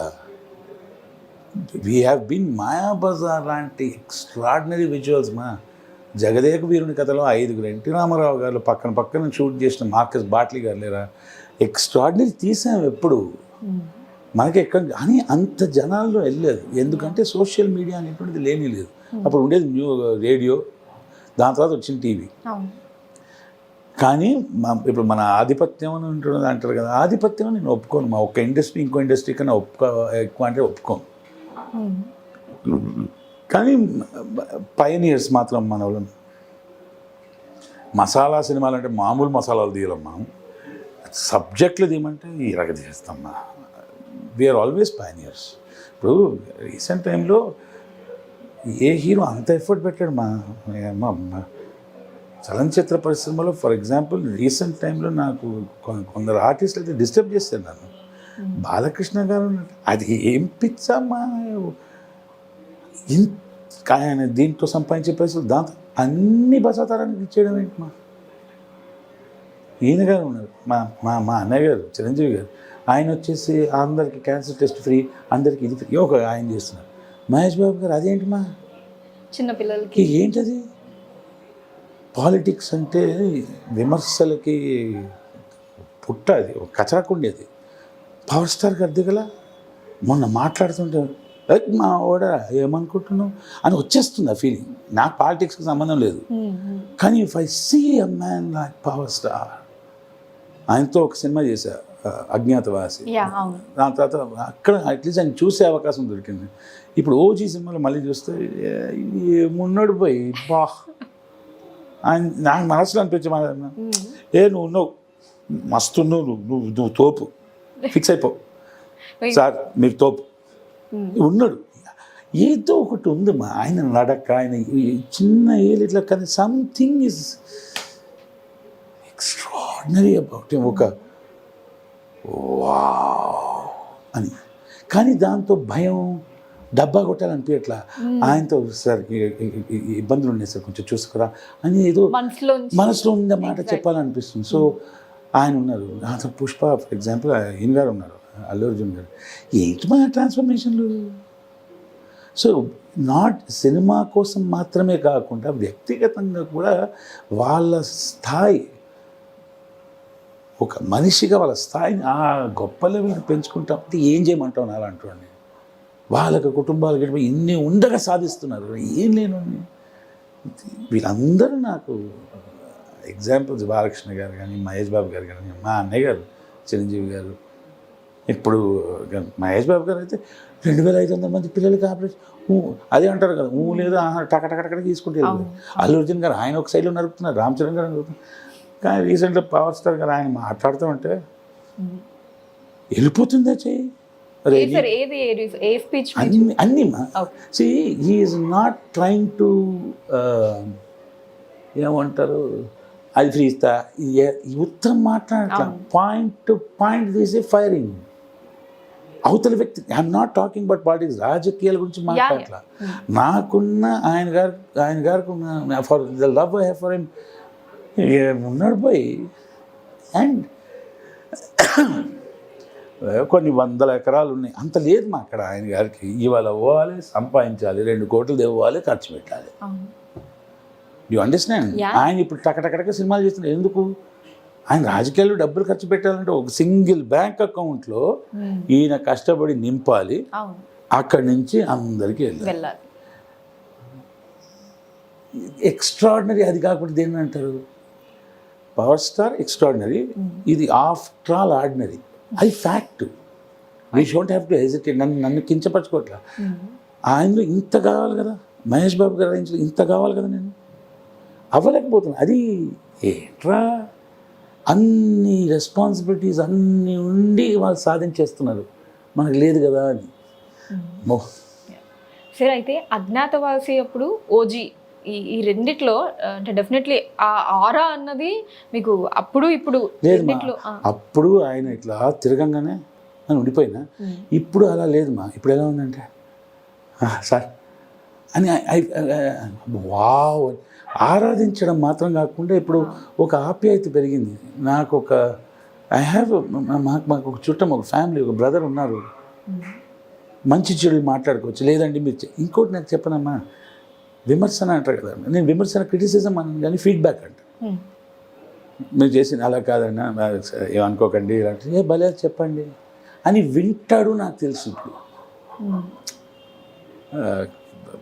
వీ హ్యావ్ బీన్ మాయాబజార్ లాంటి ఎక్స్ట్రాడినరీ విజువల్స్ మా. జగదేక వీరుని కథలో 5 ఎన్టీ రామారావు గారు పక్కన షూట్ చేసిన మార్కస్ బాట్లీ గారు లేరా, ఎక్స్ట్రాడినరీ తీసాం. ఎప్పుడు మనకి ఎక్కడ కానీ అంత జనాల్లో వెళ్ళలేదు, ఎందుకంటే సోషల్ మీడియా అనేటువంటిది లేని లేదు. అప్పుడు ఉండేది రేడియో, దాని తర్వాత వచ్చిన టీవీ. కానీ ఇప్పుడు మన ఆధిపత్యం అని ఉంటున్నది అంటారు కదా, ఆధిపత్యం నేను ఒప్పుకోను. మా ఒక్క ఇండస్ట్రీ ఇంకో ఇండస్ట్రీ కన్నా ఎక్కువ అంటే ఒప్పుకోను. కానీ పయనియర్స్ మాత్రం మన వాళ్ళు. మసాలా సినిమాలు అంటే మామూలు మసాలాలు తీయలేం మనం, సబ్జెక్టులు తీయమంటే ఇరగ తీస్తామ్మా. We are always pioneers. ఇప్పుడు రీసెంట్ టైంలో ఏ హీరో అంత ఎఫర్ట్ పెట్టాడు మా చలనచిత్ర పరిశ్రమలో. ఫర్ ఎగ్జాంపుల్ రీసెంట్ టైంలో నాకు కొందరు ఆర్టిస్టులు అయితే డిస్టర్బ్ చేస్తారు నన్ను. బాలకృష్ణ గారు అది ఏం పిచ్చమ్మా, ఆయన దీంట్లో సంపాదించే పైసలు దాంతో అన్ని బసాతారానికి ఇచ్చేయడం ఏంటి మా. ఈయన గారు ఉన్నారు, మా అన్నయ్య గారు చిరంజీవి గారు, ఆయన వచ్చేసి అందరికి క్యాన్సర్ టెస్ట్ ఫ్రీ, అందరికి ఇది ఫ్రీ ఒక ఆయన చేస్తున్నారు. మహేష్ బాబు గారు అదేంటి మా చిన్నపిల్లలకి ఏంటది. పాలిటిక్స్ అంటే విమర్శలకి పుట్ట, అది కచరాకుండేది. పవర్ స్టార్ గారి దగ్గర మొన్న మాట్లాడుతుంటే మా ఓడ ఏమనుకుంటున్నావు అని వచ్చేస్తుంది ఆ ఫీలింగ్. నాకు పాలిటిక్స్కి సంబంధం లేదు, కానీ if I see a man like power star, ఆయనతో ఒక సినిమా చేశా అజ్ఞాతవాసి, దాని తర్వాత అక్కడ అట్లీస్ట్ ఆయన చూసే అవకాశం దొరికింది. ఇప్పుడు ఓజీ సినిమాలో మళ్ళీ చూస్తే ఏమున్నాడు పోయి బా, ఆయన నాకు మనసులో అనిపించే నువ్వు ఉన్నావు మస్తు, నువ్వు తోపు, ఫిక్స్ అయిపో సార్, మీరు తోపు ఉన్నాడు. ఏదో ఒకటి ఉంది మా ఆయన నడక, ఆయన చిన్న ఏళ్ళు ఇట్లా, కానీ సంథింగ్ ఈజ్ ఎక్స్ట్రాడినరీ అబౌట్ ఒక వావ్ అని. కానీ దాంతో భయం, డబ్బా కొట్టాలనిపించట్లా. ఆయనతో సార్ ఇబ్బందులు ఉన్నాయి సార్ కొంచెం చూసుకురా అని ఏదో మనసులో ఉండే మాట చెప్పాలనిపిస్తుంది. సో ఆయన ఉన్నారు, దాంతో పుష్ప ఫర్ ఎగ్జాంపుల్ ఈయన గారు ఉన్నారు, అల్లు అర్జున్ గారు, ఏంటి మన ట్రాన్స్ఫర్మేషన్లు. సో నాట్ సినిమా కోసం మాత్రమే కాకుండా వ్యక్తిగతంగా కూడా వాళ్ళ స్థాయి, ఒక మనిషిగా వాళ్ళ స్థాయిని ఆ గొప్ప లెవెల్కి పెంచుకుంటాం. అంటే ఏం చేయమంటావు నా అలాంటి వాళ్ళకి కుటుంబాలకి ఇన్ని ఉండగా సాధిస్తున్నారు, ఏం లేను. వీళ్ళందరూ నాకు ఎగ్జాంపుల్స్. బాలకృష్ణ గారు కానీ, మహేష్ బాబు గారు కానీ, మా అన్నయ్య గారు చిరంజీవి గారు, ఇప్పుడు మహేష్ బాబు గారు అయితే 2500 మంది పిల్లలకి ఆపరేషన్ అదే అంటారు కదా లేదా టకటకటక తీసుకుంటే అల్లు అర్జున్ గారు ఆయన ఒక సైడ్లో నడుపుతున్నారు, రామ్ చరణ్ గారు నడుపుతున్నారు. కానీ రీసెంట్గా పవర్ స్టార్ గారు ఆయన మాట్లాడుతూ ఉంటే వెళ్ళిపోతుందా చెయ్యి అన్నీ see he's not trying to ఏమంటారు అది ఫ్రీ ఇస్తా ఉత్తరం మాట్లాడట్లా పాయింట్ టు పాయింట్ తీసే ఫైరింగ్ అవతల వ్యక్తి. I'm not talking but politics, రాజకీయాల గురించి మాట్లాడట్లా. నాకున్న ఆయన గారికి ఉన్న for the love I have for him ఉన్నాడు పోయి. అండ్ కొన్ని 100 ఎకరాలు ఉన్నాయి, అంత లేదు మా అక్కడ ఆయన గారికి. ఇవాళ పోవాలి, సంపాదించాలి, 2 కోట్లు తెవ్వాలి, ఖర్చు పెట్టాలి. You understand? ఆయన ఇప్పుడు టకటకటక సినిమాలు చేస్తున్నారు. ఎందుకు? ఆయన రాజకీయాల్లో డబ్బులు ఖర్చు పెట్టాలంటే ఒక సింగిల్ బ్యాంక్ అకౌంట్లో ఈయన కష్టపడి నింపాలి, అక్కడి నుంచి అందరికీ వెళ్ళాలి. ఎక్స్ట్రాడినరీ. అది కాకుండా దేని అంటారు? పవర్ స్టార్ ఎక్స్ట్రాడినరీ, ఇది ఆఫ్టర్ ఆల్ ఆర్డినరీ. అది fact. We shouldn't have to hesitate. నన్ను కించపరచుకోవట్లా. ఆయనలో ఇంత కావాలి కదా, మహేష్ బాబు గారు ఆయనలో ఇంత కావాలి కదా, నేను అవ్వలేకపోతున్నాను. అది ఏంట్రా, అన్ని రెస్పాన్సిబిలిటీస్ అన్నీ ఉండి వాళ్ళు సాధించేస్తున్నారు, మనకు లేదు కదా అని. సరే, అయితే అజ్ఞాతవాసి అప్పుడు ఓజీ ఈ రెండిట్లో అంటే డెఫినెట్లీ ఆ ఆరా అన్నది మీకు అప్పుడు ఇప్పుడు లేదు. అప్పుడు ఆయన ఇట్లా తిరగంగానే అని ఉండిపోయినా, ఇప్పుడు అలా లేదు మా. ఇప్పుడు ఎలా ఉందంటే సార్ అని వావ్ ఆరాధించడం మాత్రం కాకుండా ఇప్పుడు ఒక ఆప్యాయత పెరిగింది. నాకు ఒక మాకు ఒక చుట్టం, ఒక ఫ్యామిలీ, ఒక బ్రదర్ ఉన్నారు. మంచి చెడులు మాట్లాడుకోవచ్చు. లేదండి మీరు ఇంకోటి నాకు చెప్పనమ్మా, విమర్శన అంటారు కదా, నేను విమర్శన క్రిటిసిజం అన్నాను కానీ ఫీడ్బ్యాక్ అంట. మీరు చేసింది అలా కాదన్నా, ఏమనుకోకండి, ఇలాంటి భలే చెప్పండి అని వింటాడు. నాకు తెలుసు ఇప్పుడు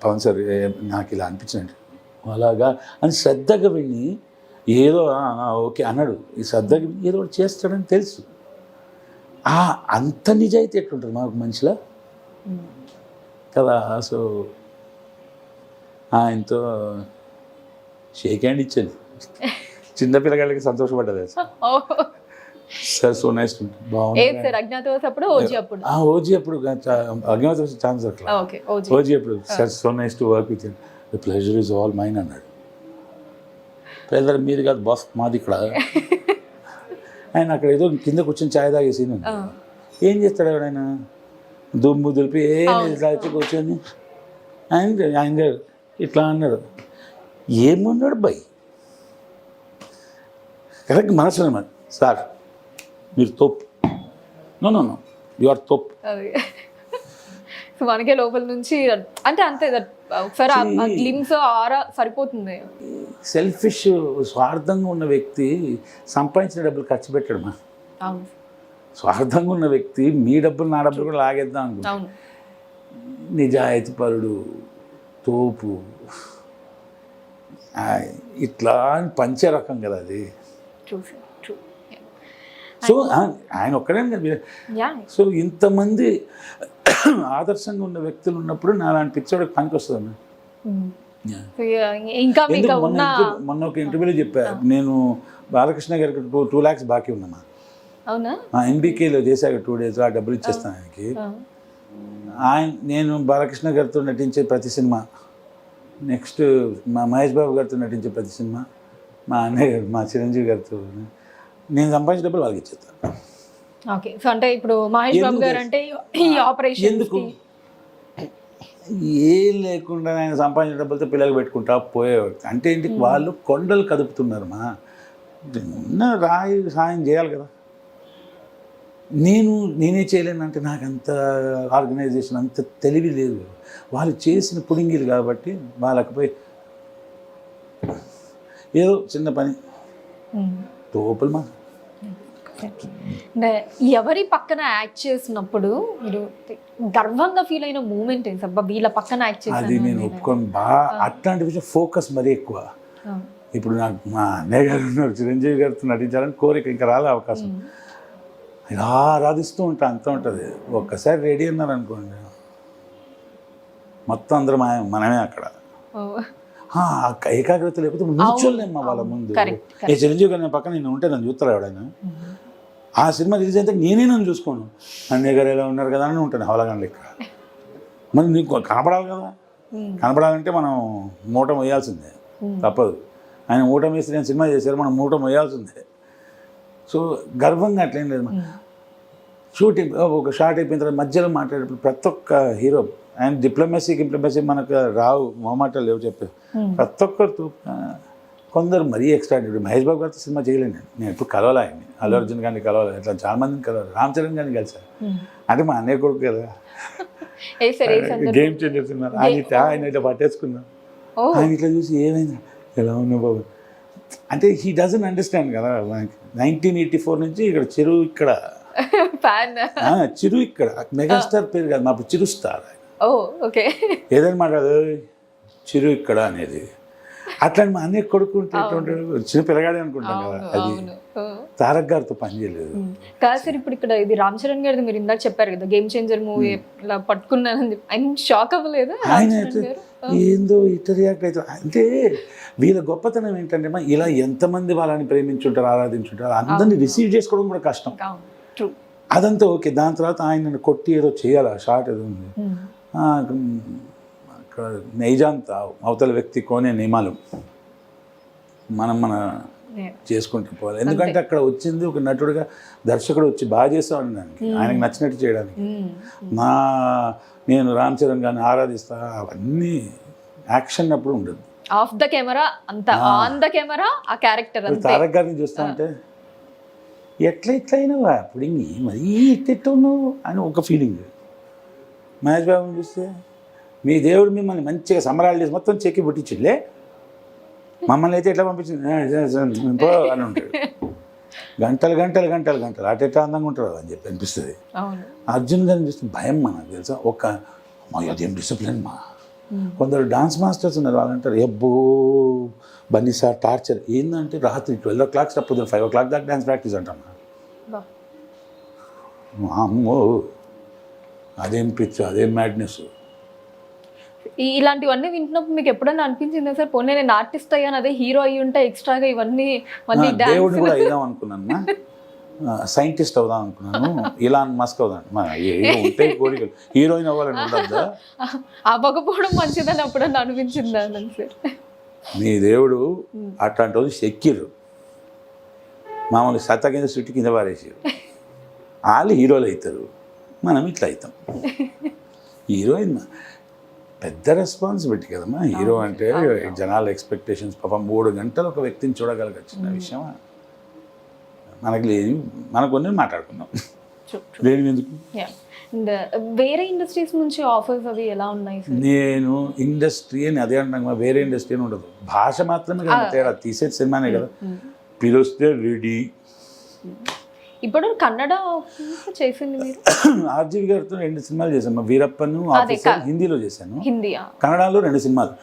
పవన్ సార్ నాకు ఇలా అనిపించింది అలాగా అని శ్రద్ధగా విని ఏదో ఓకే అన్నాడు. ఈ శ్రద్ధగా ఏదో ఒకటి చేస్తాడని తెలుసు. అంత నిజాయితీ ఎట్లుంటుంది మాకు మనిషిలా కదా. సో ఆయనతో షేక్ హ్యాండ్ ఇచ్చాను. చిన్నపిల్లగాళ్ళకి సంతోషపడ్డది సార్. సో నైస్, బాగుంది. ఓజీ అప్పుడు అజ్ఞాతవాసి ఛాన్స్ అట్లా. ఓజీ అప్పుడు sir so nice to work with you, the pleasure is all mine అన్నాడు. పేదలు మీది కాదు బాస్, మాది ఇక్కడ. ఆయన అక్కడ ఏదో కింద కూర్చొని ఛాయ్ తాగేసి ఏం చేస్తాడు ఎవడైనా, దుమ్ము దులిపి తాగి కూర్చొని ఆయన గారు ఇట్లా అన్నాడు. ఏమన్నాడు బై కరెక్ట్ మనసు అన్నమాట. సార్ మీరు తోపు, no no no you are తోపు. మనకే లోపల నుంచి అంటే అంతే, ఒకసారి గ్లిమ్స్ ఆరా సరిపోతుంది. సెల్ఫిష్, స్వార్థంగా ఉన్న వ్యక్తి సంపాదించిన డబ్బులు ఖర్చు పెట్టడమా? స్వార్థంగా ఉన్న వ్యక్తి మీ డబ్బులు నా డబ్బులు కూడా లాగేద్దాం అనుకుంటా. నిజాయితీ పరుడు, తోపు, ఇట్లా పంచే రకం కదా అది. సో ఆయన ఒక్కడే కదా. సో ఇంతమంది ఆదర్శంగా ఉన్న వ్యక్తులు ఉన్నప్పుడు నా అలాంటి పిచ్చోడికి పనికి వస్తుంది. మొన్న ఒక ఇంటర్వ్యూలో చెప్పా, నేను బాలకృష్ణ గారికి 2 lakhs బాకీ ఉన్నామా. ఎన్బికేలో చేశాక 2 days ఆ డబ్బులు ఇచ్చేస్తాను ఆయనకి. నేను బాలకృష్ణ గారితో నటించే ప్రతి సినిమా, నెక్స్ట్ మా మహేష్ బాబు గారితో నటించే ప్రతి సినిమా, మా అన్నయ్య గారు మా చిరంజీవి గారితో నేను సంపాదించిన డబ్బులు వాళ్ళకి ఇచ్చేస్తాను. ఓకే. సో అంటే ఇప్పుడు మహేష్ బాబు గారు అంటే ఈ ఆపరేషన్ ఎందుకు ఏం లేకుండా ఆయన సంపాదించిన డబ్బులతో పిల్లలు పెట్టుకుంటా పోయేవాడు. అంటే ఏంటి, వాళ్ళు కొండలు కదుపుతున్నారు. రాయి సాయం చేయాలి కదా. నేనే చేయలేనంటే నాకు అంత ఆర్గనైజేషన్ అంత తెలివి లేదు. వాళ్ళు చేసిన పుడింగిలు కాబట్టి వాళ్ళకి పోయి ఏదో చిన్న పని తోపులు మా. ఎవరి పక్కన యాక్ట్ చేసినప్పుడు మీరు గర్వంగా ఫీల్ అయిన మూమెంట్ ఏంటి? అబ్బా వీళ్ళ పక్కన యాక్ట్ చేసి అది నేను ఒప్పుకొని బాగా అట్లాంటి విషయం ఫోకస్ మరీ ఎక్కువ. ఇప్పుడు నాకు మా అన్నయ్య గారు ఉన్నారు, చిరంజీవి గారితో నటించాలని కోరిక, ఇంకా రాలే అవకాశం. ఇలా ఆరాధిస్తూ ఉంటా, అంత ఉంటుంది. ఒక్కసారి రెడీ అన్నారు అనుకోండి, మొత్తం అందరూ మనమే అక్కడ. ఏకాగ్రత లేకపోతే నిల్చోలేమ్మా వాళ్ళ ముందు. ఏ చిరంజీవి గారి పక్కన నేను ఉంటే నన్ను చూస్తారు ఎవడైనా. ఆ సినిమా రిలీజ్ అయితే నేనే నన్ను చూసుకోను, అన్నయ్య గారు ఎలా ఉన్నారు కదా అని ఉంటాను హవలగాని లెక్క. మరి నీకు కనపడాలి కదా, కనపడాలంటే మనం మూట మొయ్యాల్సిందే, తప్పదు. ఆయన మూట వేసి నేను సినిమా చేశారు, మనం మూట మొయ్యాల్సిందే. సో గర్వంగా అట్లేం లేదు. షూటింగ్ ఒక షార్ట్ అయిపోయిన తర్వాత మధ్యలో మాట్లాడేటప్పుడు ప్రతి ఒక్క హీరో, ఆయన డిప్లొమసీ మనకు రావు, మొహమాటాలు లేవు చెప్పే, ప్రతి ఒక్కరితో కొందరు మరీ ఎక్స్ట్రాడినరీ. మహేష్ బాబు గారితో సినిమా చేయలేను నేను ఎప్పుడు కలవాలి ఆయన్ని, అల్లు అర్జున్ గారిని కలవాలి, ఇట్లా చాలా మందిని కలవాలి, రామ్ చరణ్ గారిని కలిసారు. అంటే మా అన్నయ్య కొడుకు కదా, గేమ్ చేంజర్ సినిమా ఆయన ఇట్లా పట్టేసుకున్నాం. ఆయన ఇట్లా చూసి ఏమైంది ఎలా ఉన్నావు బాబు అంటే హీ డజన్ అండర్స్టాండ్ కదా. మనకి 1984 నుంచి ఇక్కడ చిరు ఇక్కడ చిరు ఇక్కడ మెగాస్టార్ పేరు కాదు, మా చిరు స్టార్. ఏదైనా మాట్లాడదు చిరు ఇక్కడ అనేది. అట్లాంటి మా అన్నయ్య కొడుకుంటే చిన్న పిల్లగాడే అనుకుంటాం కదా. అది తారక్ గారితో పనిచేయలేదు కాదు సార్. ఇప్పుడు ఇక్కడ ఇది రామ్ చరణ్ గారిది మీరు ఇందాక చెప్పారు కదా, గేమ్ చేంజర్ మూవీ ఇలా పట్టుకున్నానని చెప్పి ఆయన షాక్ అవ్వలేదు? ఆయన అయితే ఏందో ఇట్లా రియాక్ట్ అవుతారు. అంటే వీళ్ళ గొప్పతనం ఏంటంటే ఇలా ఎంతమంది వాళ్ళని ప్రేమించుంటారు, ఆరాధించుంటారు, అందరినీ రిసీవ్ చేసుకోవడం కూడా కష్టం. అదంతా ఓకే. దాని తర్వాత ఆయన కొట్టి ఏదో చేయాలి, షార్ట్ ఏదో ఉంది అక్కడ నైజాంత అవతల వ్యక్తి కోనే నియమాలు మన చేసుకుంటూ పోవాలి. ఎందుకంటే అక్కడ వచ్చింది ఒక నటుడుగా, దర్శకుడు వచ్చి బాగా చేస్తాడు దానికి, ఆయనకు నచ్చినట్టు చేయడానికి. నేను రామ్ చరణ్ గారిని ఆరాధిస్తా, అవన్నీ యాక్షన్ అప్పుడు ఉండదు. ఆఫ్ ద కెమెరా అంతా, ఆన్ ద కెమెరా ఆ క్యారెక్టర్. తారక్ గారిని చూస్తా ఉంటే ఎట్లా అయినావా అప్పుడు మరీ ఎట్టెట్టున్నావు అని ఒక ఫీలింగ్. మహేష్ బాబుని చూస్తే మీ దేవుడు మిమ్మల్ని మంచిగా సంబరాలు చేసి మొత్తం చెక్కి పుట్టించిలే, మమ్మల్ని అయితే ఎట్లా పంపించింది అని ఉంటాడు. గంటలు అటు ఎట్లా అందంగా ఉంటారు అని చెప్పి అనిపిస్తుంది. అర్జున్ గారిని చూస్తే భయం మనకు తెలుసా, అదేం డిసిప్లిన్ మా. కొందరు డాన్స్ మాస్టర్స్ ఉన్నారు, వాళ్ళు అంటారు ఎబ్బో బన్నీ సార్ టార్చర్ ఏంటంటే రాత్రి 12 o'clock పొద్దున 5 o'clock దాకా డ్యాన్స్ ప్రాక్టీస్ అంటాం. అమ్మో అదేం పిచ్చు, అదేం మ్యాడ్నెస్. ఇలాంటివన్నీ వింటున్నప్పుడు మీకు ఎప్పుడైనా అనిపించిందా సార్, పోనీ నేను ఆర్టిస్ట్ అయ్యాను, అదే హీరో అయ్యి ఉంటే ఎక్స్ట్రాగా ఇవన్నీ మళ్ళీ దేవుడిని కూడా అయిదాం అనుకున్నాను, సైంటిస్ట్ అవుదాం అనుకున్నాను, ఇలాన్ మస్క్ అవుదాం, ఉంటాయి కోరికలు, హీరోయిన్ అవ్వాలని ఉండద్దా? అవ్వకపోవడం మంచిదని అప్పుడన్నా అనిపించిందా సార్? మీ దేవుడు అట్లాంటి రోజు చెక్కిర్రు, మామూలు సత్తా కింద చుట్టి కింద పారేసారు. వాళ్ళు హీరోలు అవుతారు, మనం ఇట్లా అవుతాం. హీరోయిన్ పెద్ద రెస్పాన్సిబిలిటీ కదమ్మా. హీరో అంటే జనాల ఎక్స్పెక్టేషన్స్. పాపం 3 గంటలు ఒక వ్యక్తిని చూడగలగచ్చిన విషయం మనకు లేదు. మనకు మాట్లాడుకున్నాం దేని ఎందుకు. వేరే ఇండస్ట్రీస్ నుంచి ఆఫర్స్ అవి ఎలా ఉన్నాయి? నేను ఇండస్ట్రీ అని అదే అంటాను, వేరే ఇండస్ట్రీ అని ఉండదు, భాష మాత్రమే కదా తేడా. తీసేది సినిమానే కదా, పిలుస్తే రెడీ. ఇప్పుడు కన్నడ చేసింది మీరు? ఆర్జీవి గారితో 2 సినిమాలు చేశాను, వీరప్పను ఆఫీసర్ హిందీలో చేశాను, కన్నడలో 2 సినిమాలు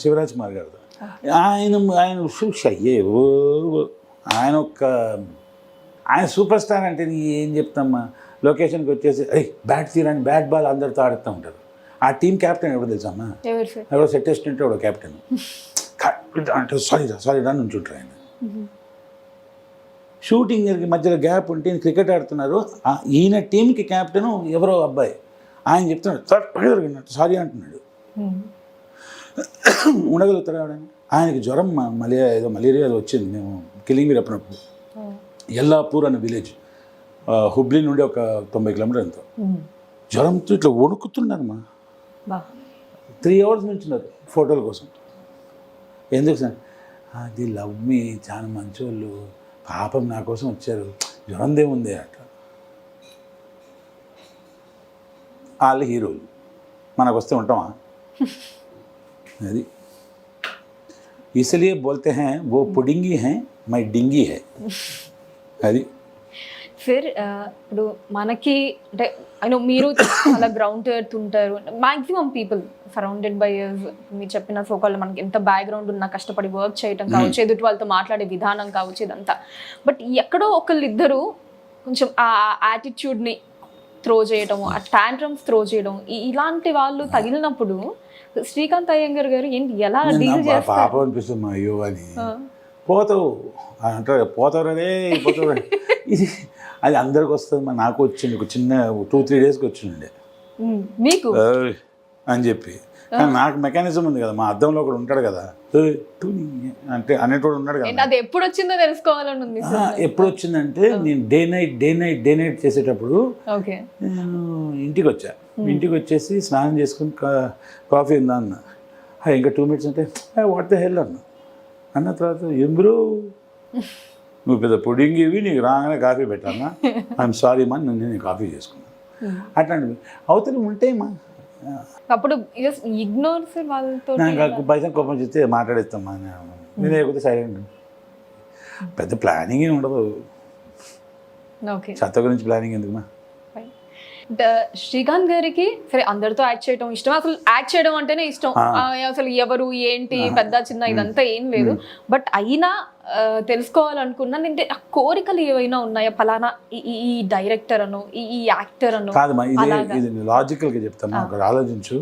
శివరాజ్ కుమార్ గారితో. ఆయన అయ్యేవో ఆయన సూపర్ స్టార్ అంటే ఏం చెప్తామ్మా. లొకేషన్కి వచ్చేసి బ్యాట్ తీరని బ్యాట్ బాల్ అందరితో ఆడుతూ ఉంటారు. ఆ టీం క్యాప్టెన్ ఎవరు తెలుసమ్మా? ఎవరో సెట్ వేస్తుంటే ఎవడో క్యాప్టెన్ అంటే సారీ రా నుంచుంటారు ఆయన. షూటింగ్ మధ్యలో గ్యాప్ ఉంటే క్రికెట్ ఆడుతున్నారు, ఈయన టీంకి క్యాప్టెన్ ఎవరో అబ్బాయి, ఆయన చెప్తున్నాడు సారీ అంటున్నాడు. ఉండగలుగుతారా ఆవిడని? ఆయనకి జ్వరం మలేరియా వచ్చింది. మేము కిలింగ్ అప్పుడప్పుడు ఎల్లాపూర్ అనే విలేజ్, హుబ్లీ నుండి ఒక 90 కిలోమీటర్ ఎంతో. జ్వరంతో ఇట్లా వణుకుతున్నారమ్మా. 3 hours నుంచున్నారు ఫోటోల కోసం. ఎందుకు సార్? అది లవ్ మీ, చాలా మంచోళ్ళు, పాపం నా కోసం వచ్చారు, జ్వరందేముంది అట్లా. వాళ్ళు హీరోలు, మనకు వస్తే ఉంటామా? అది इसलिए बोलते हैं वो पुडिंगी हैं मैं डिंगी है. అది సార్. ఇప్పుడు మనకి అంటే అయినా మీరు చాలా గ్రౌండ్ ఎర్త్ ఉంటారు, మ్యాక్సిమం పీపుల్ సరౌండెడ్ బై మీరు చెప్పిన సోకాళ్ళు మనకి ఎంత బ్యాక్గ్రౌండ్ ఉన్నా కష్టపడి వర్క్ చేయటం కావచ్చు, ఎదుటి వాళ్ళతో మాట్లాడే విధానం కావచ్చు, ఇదంతా. బట్ ఎక్కడో ఒకళ్ళిద్దరు కొంచెం ఆ యాటిట్యూడ్ని త్రో చేయడం, ఆ టాంట్రమ్స్ త్రో చేయడం, ఇలాంటి వాళ్ళు తగిలినప్పుడు శ్రీకాంత్ అయ్యంగార్ గారు ఏంటి ఎలా డీల్ పాప చేస్తారు? అనిపిస్తుంది మా అయ్యో అని పోతావు అంటారు, పోతావురే పోతావు ఇది అది అందరికి వస్తుంది. మా నాకు వచ్చింది ఒక చిన్న 2-3 డేస్కి వచ్చిండే మీకు అని చెప్పి. కానీ నాకు మెకానిజం ఉంది కదా, మా అద్దంలో ఒకడు ఉంటాడు కదా అంటే అనేటోడు ఉన్నాడు కదా. అది ఎప్పుడు వచ్చిందో తెలుసుకోవాలని ఉంది. ఎప్పుడు వచ్చిందంటే నేను డే నైట్ చేసేటప్పుడు ఓకే, నేను ఇంటికి వచ్చా. ఇంటికి వచ్చేసి స్నానం చేసుకుని కాఫీ ఉందా అన్న. ఇంకా 2 minutes అంటే వాట్ ద హెల్ అన్న తర్వాత ఏం బ్రో నువ్వు పెద్ద పుడింగ్ ఇవి నీకు రాగానే కాఫీ పెట్టానా, ఐఎమ్ సారీ మా నేను కాఫీ చేసుకున్నాను అట్లాంటివి అవతల ఉంటాయమ్మా. అప్పుడు ఇగ్నోర్ వాళ్ళతో నాకు పైసలు కోపం చేస్తే మాట్లాడేస్తామ్మా, నేను లేకపోతే సైలెంట్. పెద్ద ప్లానింగ్ ఏమి ఉండదు, ఓకే. చెత్త గురించి ప్లానింగ్ ఎందుకుమా. శ్రీకాంత్ గారికి సరే అందరితో యాక్ట్ చేయడం ఇష్టం, అసలు యాక్ట్ చేయడం అంటేనే ఇష్టం. అసలు ఎవరు ఏంటి పెద్ద చిన్న ఇదంతా ఏం లేదు. బట్ అయినా తెలుసుకోవాలనుకున్నాను అంటే ఆ కోరికలు ఏవైనా ఉన్నాయా, ఫలానా ఈ డైరెక్టర్ అను ఈ యాక్టర్ అను? కాదమ్మా, ఇది లాజికల్గా చెప్తాను. ఒకటి ఆలోచించు,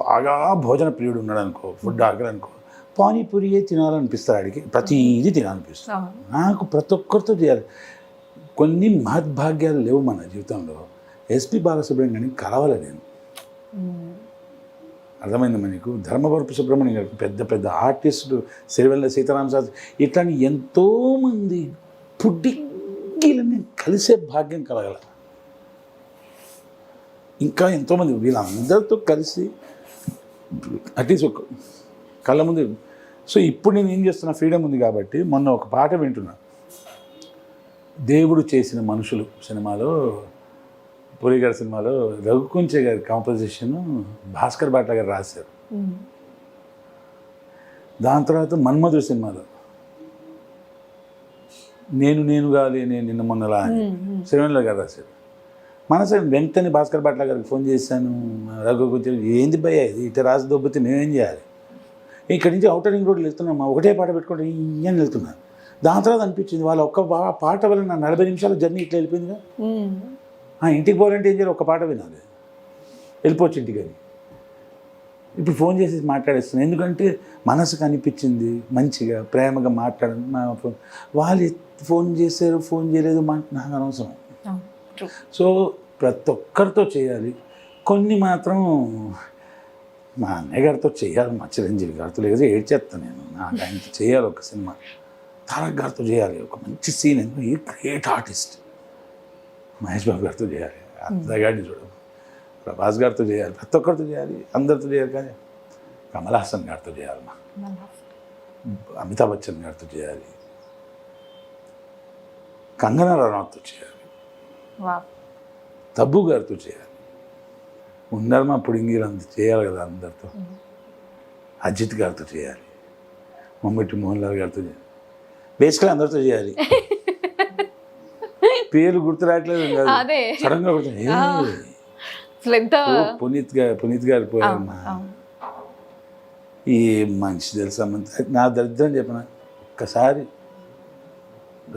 బాగా భోజన ప్రియుడు ఉన్నాడు అనుకో, ఫుడ్ ఆకలి అనుకో, పానీపూరియే తినాలనిపిస్తాడు ఆడికి, ప్రతిదీ తినాలనిపిస్తుంది. నాకు ప్రతి ఒక్కరితో చేయాలి. కొన్ని మహద్భాగ్యాలు లేవు మన జీవితంలో. ఎస్పి బాలసుబ్రహ్మణ్యాన్ని కలవాలి నేను, అర్థమైంది మనకు. ధర్మవరపు సుబ్రహ్మణ్యం గారు పెద్ద పెద్ద ఆర్టిస్టులు, సిరివెల్ల సీతారామ శాస్త్రి, ఇట్లాంటి ఎంతోమంది పుడ్డిగిలని కలిసే భాగ్యం కలగల. ఇంకా ఎంతోమంది వీళ్ళందరితో కలిసి అట్లీస్ట్ ఒక కళ్ళ ముందు. సో ఇప్పుడు నేను ఏం చేస్తున్నా, ఫ్రీడమ్ ఉంది కాబట్టి మొన్న ఒక పాట వింటున్నా, దేవుడు చేసిన మనుషులు సినిమాలో, పూరి గారి సినిమాలో రఘుకుంచే గారి కాంపోజిషన్ భాస్కర్ బాట్ల గారు రాశారు. దాని తర్వాత మన్మధుడు సినిమాలో నేను కావాలి నేను నిన్న మొన్నలా అని శ్రీవెల్ల గారు రాశారు. మనసు వెంటనే భాస్కర్ బాట్ల గారికి ఫోన్ చేశాను, రఘుకుంచే ఏంది భయ ఇది ఇట్లా రాసి దొబ్బితే మేమేం చేయాలి, ఇక్కడి నుంచి ఔటర్ రింగ్ రోడ్లు వెళ్తున్నాం, ఒకటే పాట పెట్టుకుంటే ఇంజన్ వెళ్తున్నాను. దాని తర్వాత అనిపించింది వాళ్ళ ఒక్క పాట వల్ల నా 40 నిమిషాల జర్నీ ఇట్లా వెళ్ళిపోయిందిగా. ఇంటికి పోవాలంటే ఏం చేయాలి, ఒక్క పాట వినాలి, వెళ్ళిపోవచ్చు ఇంటికి అని. ఇప్పుడు ఫోన్ చేసి మాట్లాడేస్తున్నాను, ఎందుకంటే మనసుకు అనిపించింది మంచిగా ప్రేమగా మాట్లాడడం. వాళ్ళు ఫోన్ చేశారు ఫోన్ చేయలేదు నాకు అనవసరం. సో ప్రతి ఒక్కరితో చేయాలి. కొన్ని మాత్రం మా అన్నయ్య గారితో చేయాలి, మా చిరంజీవి గారితో, లేదా ఏడ్చేస్తాను నేను. నాకు ఆయనతో చేయాలి ఒక సినిమా, తారక్ గారితో చేయాలి ఒక మంచి సీన్, ఎందుకంటే గ్రేట్ ఆర్టిస్ట్. మహేష్ బాబు గారితో చేయాలి, అందగాడిని చూడడం, ప్రభాస్ గారితో చేయాలి, ప్రతి ఒక్కరితో చేయాలి, అందరితో చేయాలి. కానీ కమల్ హాసన్ గారితో చేయాలి, అమితాబ్ బచ్చన్ గారితో చేయాలి, కంగనా రనౌత్తో చేయాలి, తబ్బు గారితో చేయాలి, ఉన్నారు మా పుడింగిలంతా చేయాలి కదా అందరితో, అజిత్ గారితో చేయాలి, మమ్మటి మోహన్ లాల్ గారితో చేయాలి, బేసికలీ అందరితో చేయాలి. పేరు గుర్తు రావట్లేదు, సడన్గా పునీత్ గారు పోయారమ్మా. ఈ మనిషి తెలుసా, నా దరిద్రం చెప్పిన ఒక్కసారి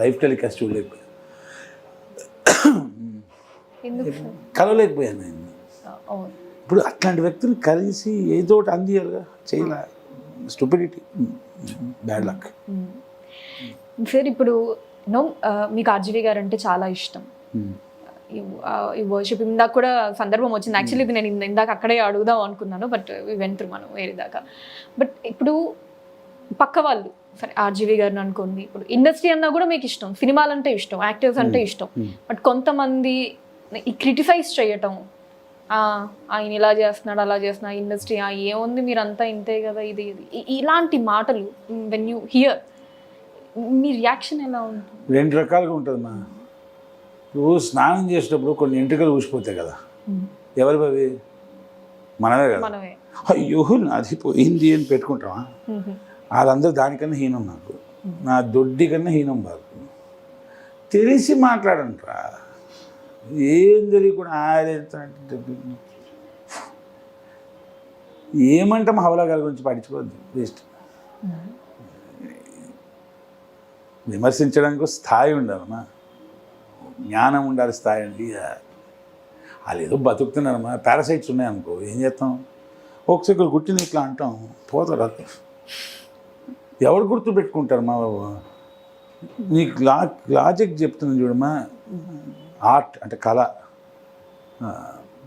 లైఫ్ టెలికాస్ట్ చూడలేకపోయాను, కలవలేకపోయాను నేను. ఇప్పుడు అట్లాంటి వ్యక్తులు కలిసి ఏదో ఒకటి అందియాలిగా, చేయలే. Stupidity, bad luck. సార్ ఇప్పుడు మీకు ఆర్జీవి గారు అంటే చాలా ఇష్టం, ఈ వర్షిప్ ఇందాక కూడా సందర్భం వచ్చింది. యాక్చువల్లీ ఇది నేను ఇందాక అక్కడే అడుగుదాం అనుకున్నాను, బట్ వెంటనే మనం వేరే దాకా. బట్ ఇప్పుడు పక్క వాళ్ళు సరే ఆర్జీవి గారిని అనుకోండి, ఇప్పుడు ఇండస్ట్రీ అన్నా కూడా మీకు ఇష్టం, సినిమాలంటే ఇష్టం, యాక్టర్స్ అంటే ఇష్టం. బట్ కొంతమంది ఈ క్రిటిసైజ్ చేయటం, ఆయన ఇలా చేస్తున్నాడు అలా చేస్తున్నాడు, ఇండస్ట్రీ ఏముంది మీరంతా ఇంతే కదా, ఇది ఇలాంటి మాటలు when you here, me reaction ఎలా ఉంటుంది? 2 రకాలుగా ఉంటుంది మా. నువ్వు స్నానం చేసేటప్పుడు కొన్ని ఎంట్రుకలు ఊసిపోతాయి కదా, ఎవరి అవి? మనమే కదా. అయ్యో నాది పోయింది అని పెట్టుకుంటావా? వాళ్ళందరూ దానికన్నా హీనం, నాకు నా దొడ్డి కన్నా హీనం బాగు. తెలిసి మాట్లాడంట్రా, ఏం తెలియకుండా ఏమంటాం హవలా గారి గురించి పట్టించుకోవద్దు, వేస్ట్. విమర్శించడానికి స్థాయి ఉండాలమ్మా. జ్ఞానం ఉండాలి స్థాయి అండి. వాళ్ళు ఏదో బతుకుతున్నారమ్మా, పారాసైట్స్ ఉన్నాయనుకో ఏం చేస్తాం, ఒకసారి గుట్టిన ఇట్లా అంటాం పోతారు. ఎవరు గుర్తు పెట్టుకుంటారు మా బాబు? నీకు లాజిక్ చెప్తున్నాను చూడమ్మా. ఆర్ట్ అంటే కళ,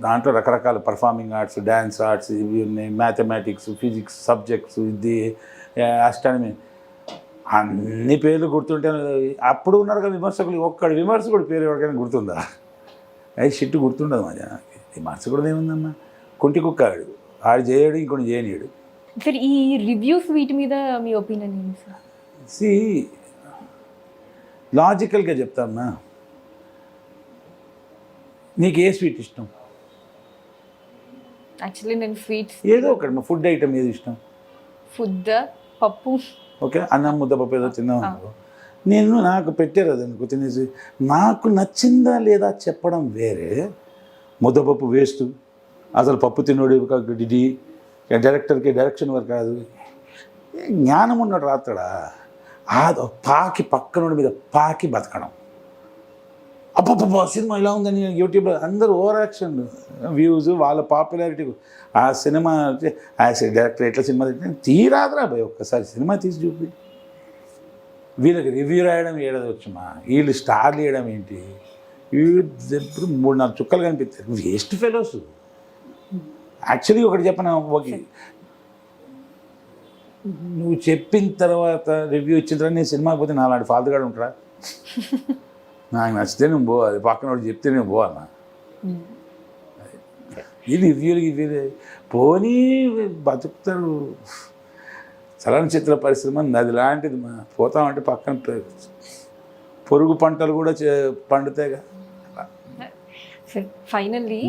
దాంట్లో రకరకాల పర్ఫార్మింగ్ ఆర్ట్స్, డ్యాన్స్ ఆర్ట్స్, ఇవి ఉన్నాయి, మ్యాథమెటిక్స్, ఫిజిక్స్ సబ్జెక్ట్స్, ఇది ఆస్ట్రానమీ, అన్ని పేర్లు గుర్తుంటే అప్పుడు ఉన్నారు కదా విమర్శకులు. ఒక్కడి విమర్శకుడు పేరు ఎవరికైనా గుర్తుందా? అది షిట్టు గుర్తుండదు మా జనానికి. విమర్శకుడు ఏముందమ్మా, కుంటి కుక్క ఆడు చేయడు, ఇంకొని చేయనీయడు. సార్ ఈ రివ్యూస్ వీటి మీద మీ ఒపీనియన్ ఏంటి సార్? సి లాజికల్గా చెప్తామ్మా, నీకు ఏ స్వీట్ ఇష్టం? యాక్చువల్లీ నేను స్వీట్స్ ఏదో ఒకటి మా ఫుడ్ ఐటమ్ ఏది ఇష్టం? ఫుడ్ పప్పు. ఓకే, అన్నం ముద్దపప్పు ఏదో తిన్నాం అనుకో, నేను నాకు పెట్టారు అది అనుకో తినేసి నాకు నచ్చిందా లేదా చెప్పడం వేరే. ముద్దపప్పు వేస్ట్, అసలు పప్పు తినోడు డిడి, డైరెక్టర్కి డైరెక్షన్ వర్క్ కాదు. జ్ఞానం ఉన్నాడు రాత్రడా, పాకి పక్కనోడి మీద పాకి బతకడం. అబ్బబ్బబ్బా సినిమా ఇలా ఉందని యూట్యూబ్లో అందరూ ఓవర్ యాక్షన్, వ్యూస్, వాళ్ళ పాపులారిటీ. ఆ సినిమా డైరెక్టర్ ఎట్లా సినిమా తీరాదురా భయ్, ఒక్కసారి సినిమా తీసి చూపి. వీళ్ళకి రివ్యూ రాయడం ఏడదొచ్చుమా, వీళ్ళు స్టార్లు వేయడం ఏంటి? వీళ్ళు ఎప్పుడు 3-4 చుక్కలు కనిపిస్తారు, వేస్ట్ ఫెలోస్. యాక్చువల్లీ ఒకటి చెప్పిన, నువ్వు చెప్పిన తర్వాత రివ్యూ ఇచ్చిన తర్వాత నేను సినిమాకి పోతే నాలాంటి ఫాల్తుగాడు ఉంటారా? నాకు నచ్చితే నేను పో, అది పక్కన వాడు చెప్తే నేను పోవన్నా. ఇది రివ్యూలు ఇవి పోనీ బతుకుతారు. చలనచిత్ర పరిశ్రమ నది లాంటిది. పోతామంటే పక్కన పొరుగు పంటలు కూడా పండుతాయిగా. ఫైనల్లీ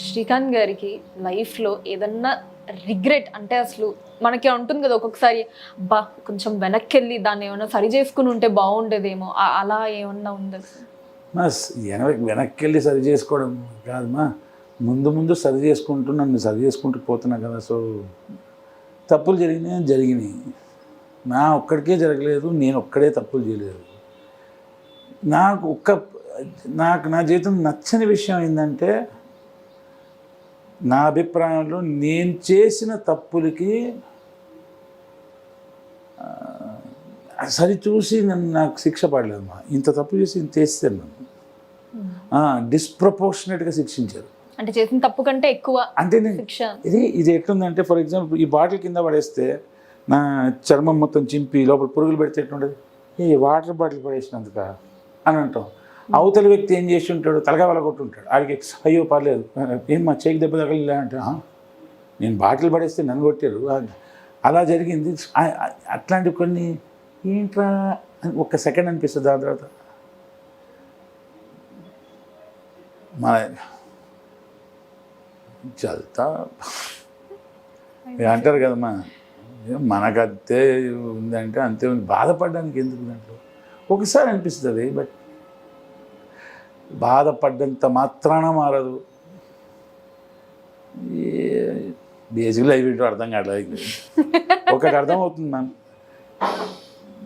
శ్రీకాంత్ గారికి లైఫ్లో ఏదన్నా రిగ్రెట్ అంటే అసలు మనకి ఉంటుంది కదా ఒక్కొక్కసారి, బా కొంచెం వెనక్కి వెళ్ళి దాన్ని ఏమన్నా సరి చేసుకుని ఉంటే బాగుండేదేమో, అలా ఏమన్నా ఉందా? వెనక్కి వెళ్ళి సరి చేసుకోవడం కాదమ్మా, ముందు సరి చేసుకుంటూ నన్ను సరి చేసుకుంటూ పోతున్నా కదా. సో తప్పులు జరిగినాయి, నా ఒక్కడికే జరగలేదు, నేను ఒక్కడే తప్పులు చేయలేదు. నాకు నా జీవితం నచ్చని విషయం ఏంటంటే, నా అభిప్రాయంలో నేను చేసిన తప్పులకి సరిచూసి నాకు శిక్ష పడలేదమ్మా. ఇంత తప్పు చేసి ఇంత చేస్తాను నన్ను డిస్ప్రపోర్షనేట్గా శిక్షించారు. అంటే చేసిన తప్పు కంటే ఎక్కువ అంటే ఇది ఎట్లుందంటే, ఫర్ ఎగ్జాంపుల్ ఈ బాటిల్ కింద పడేస్తే నా చర్మం మొత్తం చింపి లోపల పురుగులు పెడితే ఎట్లుంటుంది? వాటర్ బాటిల్ పడేసినందుక అని అంటాం. అవతల వ్యక్తి ఏం చేసి ఉంటాడు, తలగా వల్ల కొట్టుంటాడు, ఆడికి అయ్యో పర్లేదు, ఏం మా చేయికి దెబ్బ తగలిలా అంటే, నేను బాటిల్ పడేస్తే నన్ను కొట్టారు, అలా జరిగింది. అట్లాంటి కొన్ని ఏంట్రా ఒక్క సెకండ్ అనిపిస్తుంది. దాని తర్వాత మన చల్తా అంటారు కదమ్మా, మనకు అంతే ఉందంటే అంతే ఉంది, బాధపడడానికి ఎందుకు దాంట్లో ఒకసారి అనిపిస్తుంది. బట్ బాధపడ్డంత మాత్రాన మారదు. బేసిక్గా లైఫ్ ఏంటో అర్థం కావట్లేదు. ఒకటి అర్థమవుతుంది,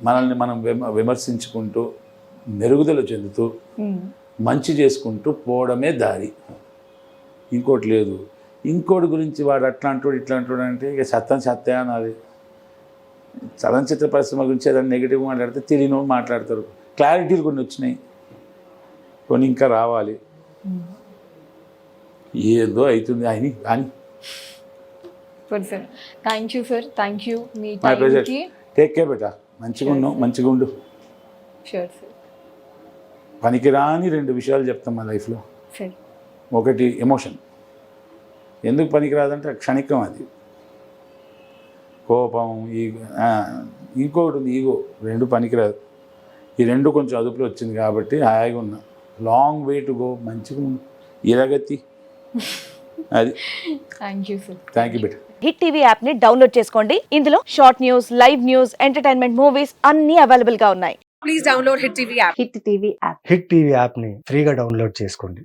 మనల్ని మనం విమర్శించుకుంటూ మెరుగుదల చెందుతూ మంచి చేసుకుంటూ పోవడమే దారి, ఇంకోటి లేదు. ఇంకోటి గురించి వాడు అట్లా అంటాడు ఇట్లా అంటాడు అంటే ఇక సత్తే అనాలి. చలనచిత్ర పరిశ్రమ గురించి ఏదైనా నెగిటివ్ మాట్లాడితే తెలియని మాట్లాడతారు. క్లారిటీలు కొన్ని వచ్చినాయి, కొన్ని ఇంకా రావాలి. ఏదో అవుతుంది అని కానీ. Thank you sir, thank you. మీ మై ప్లెజర్. టేక్ కేర్ బేటా, మంచిగా ఉన్నావు, మంచిగా ఉండు. Sure sir. పనికిరాని 2 విషయాలు చెప్తాం మా లైఫ్లో. ఒకటి ఎమోషన్, ఎందుకు పనికిరాదంటే క్షణికం, అది కోపం, ఇంకొకటి ఉంది ఈగో. 2 పనికిరాదు. ఈ 2 కొంచెం అదుపులో వచ్చింది కాబట్టి హాయిగా ఉన్నా. లాంగ్ వే టు గో, మంచిగా ఇలాగత్తి అది. Thank you sir. Thank you beta. Hit TV app ని డౌన్లోడ్ చేసుకోండి. ఇందులో short news, live news, entertainment movies అన్ని అవైలబుల్ గా ఉన్నాయి. Please download Hit TV app. Hit TV app. Hit TV యాప్ని ఫ్రీగా డౌన్లోడ్ చేసుకోండి.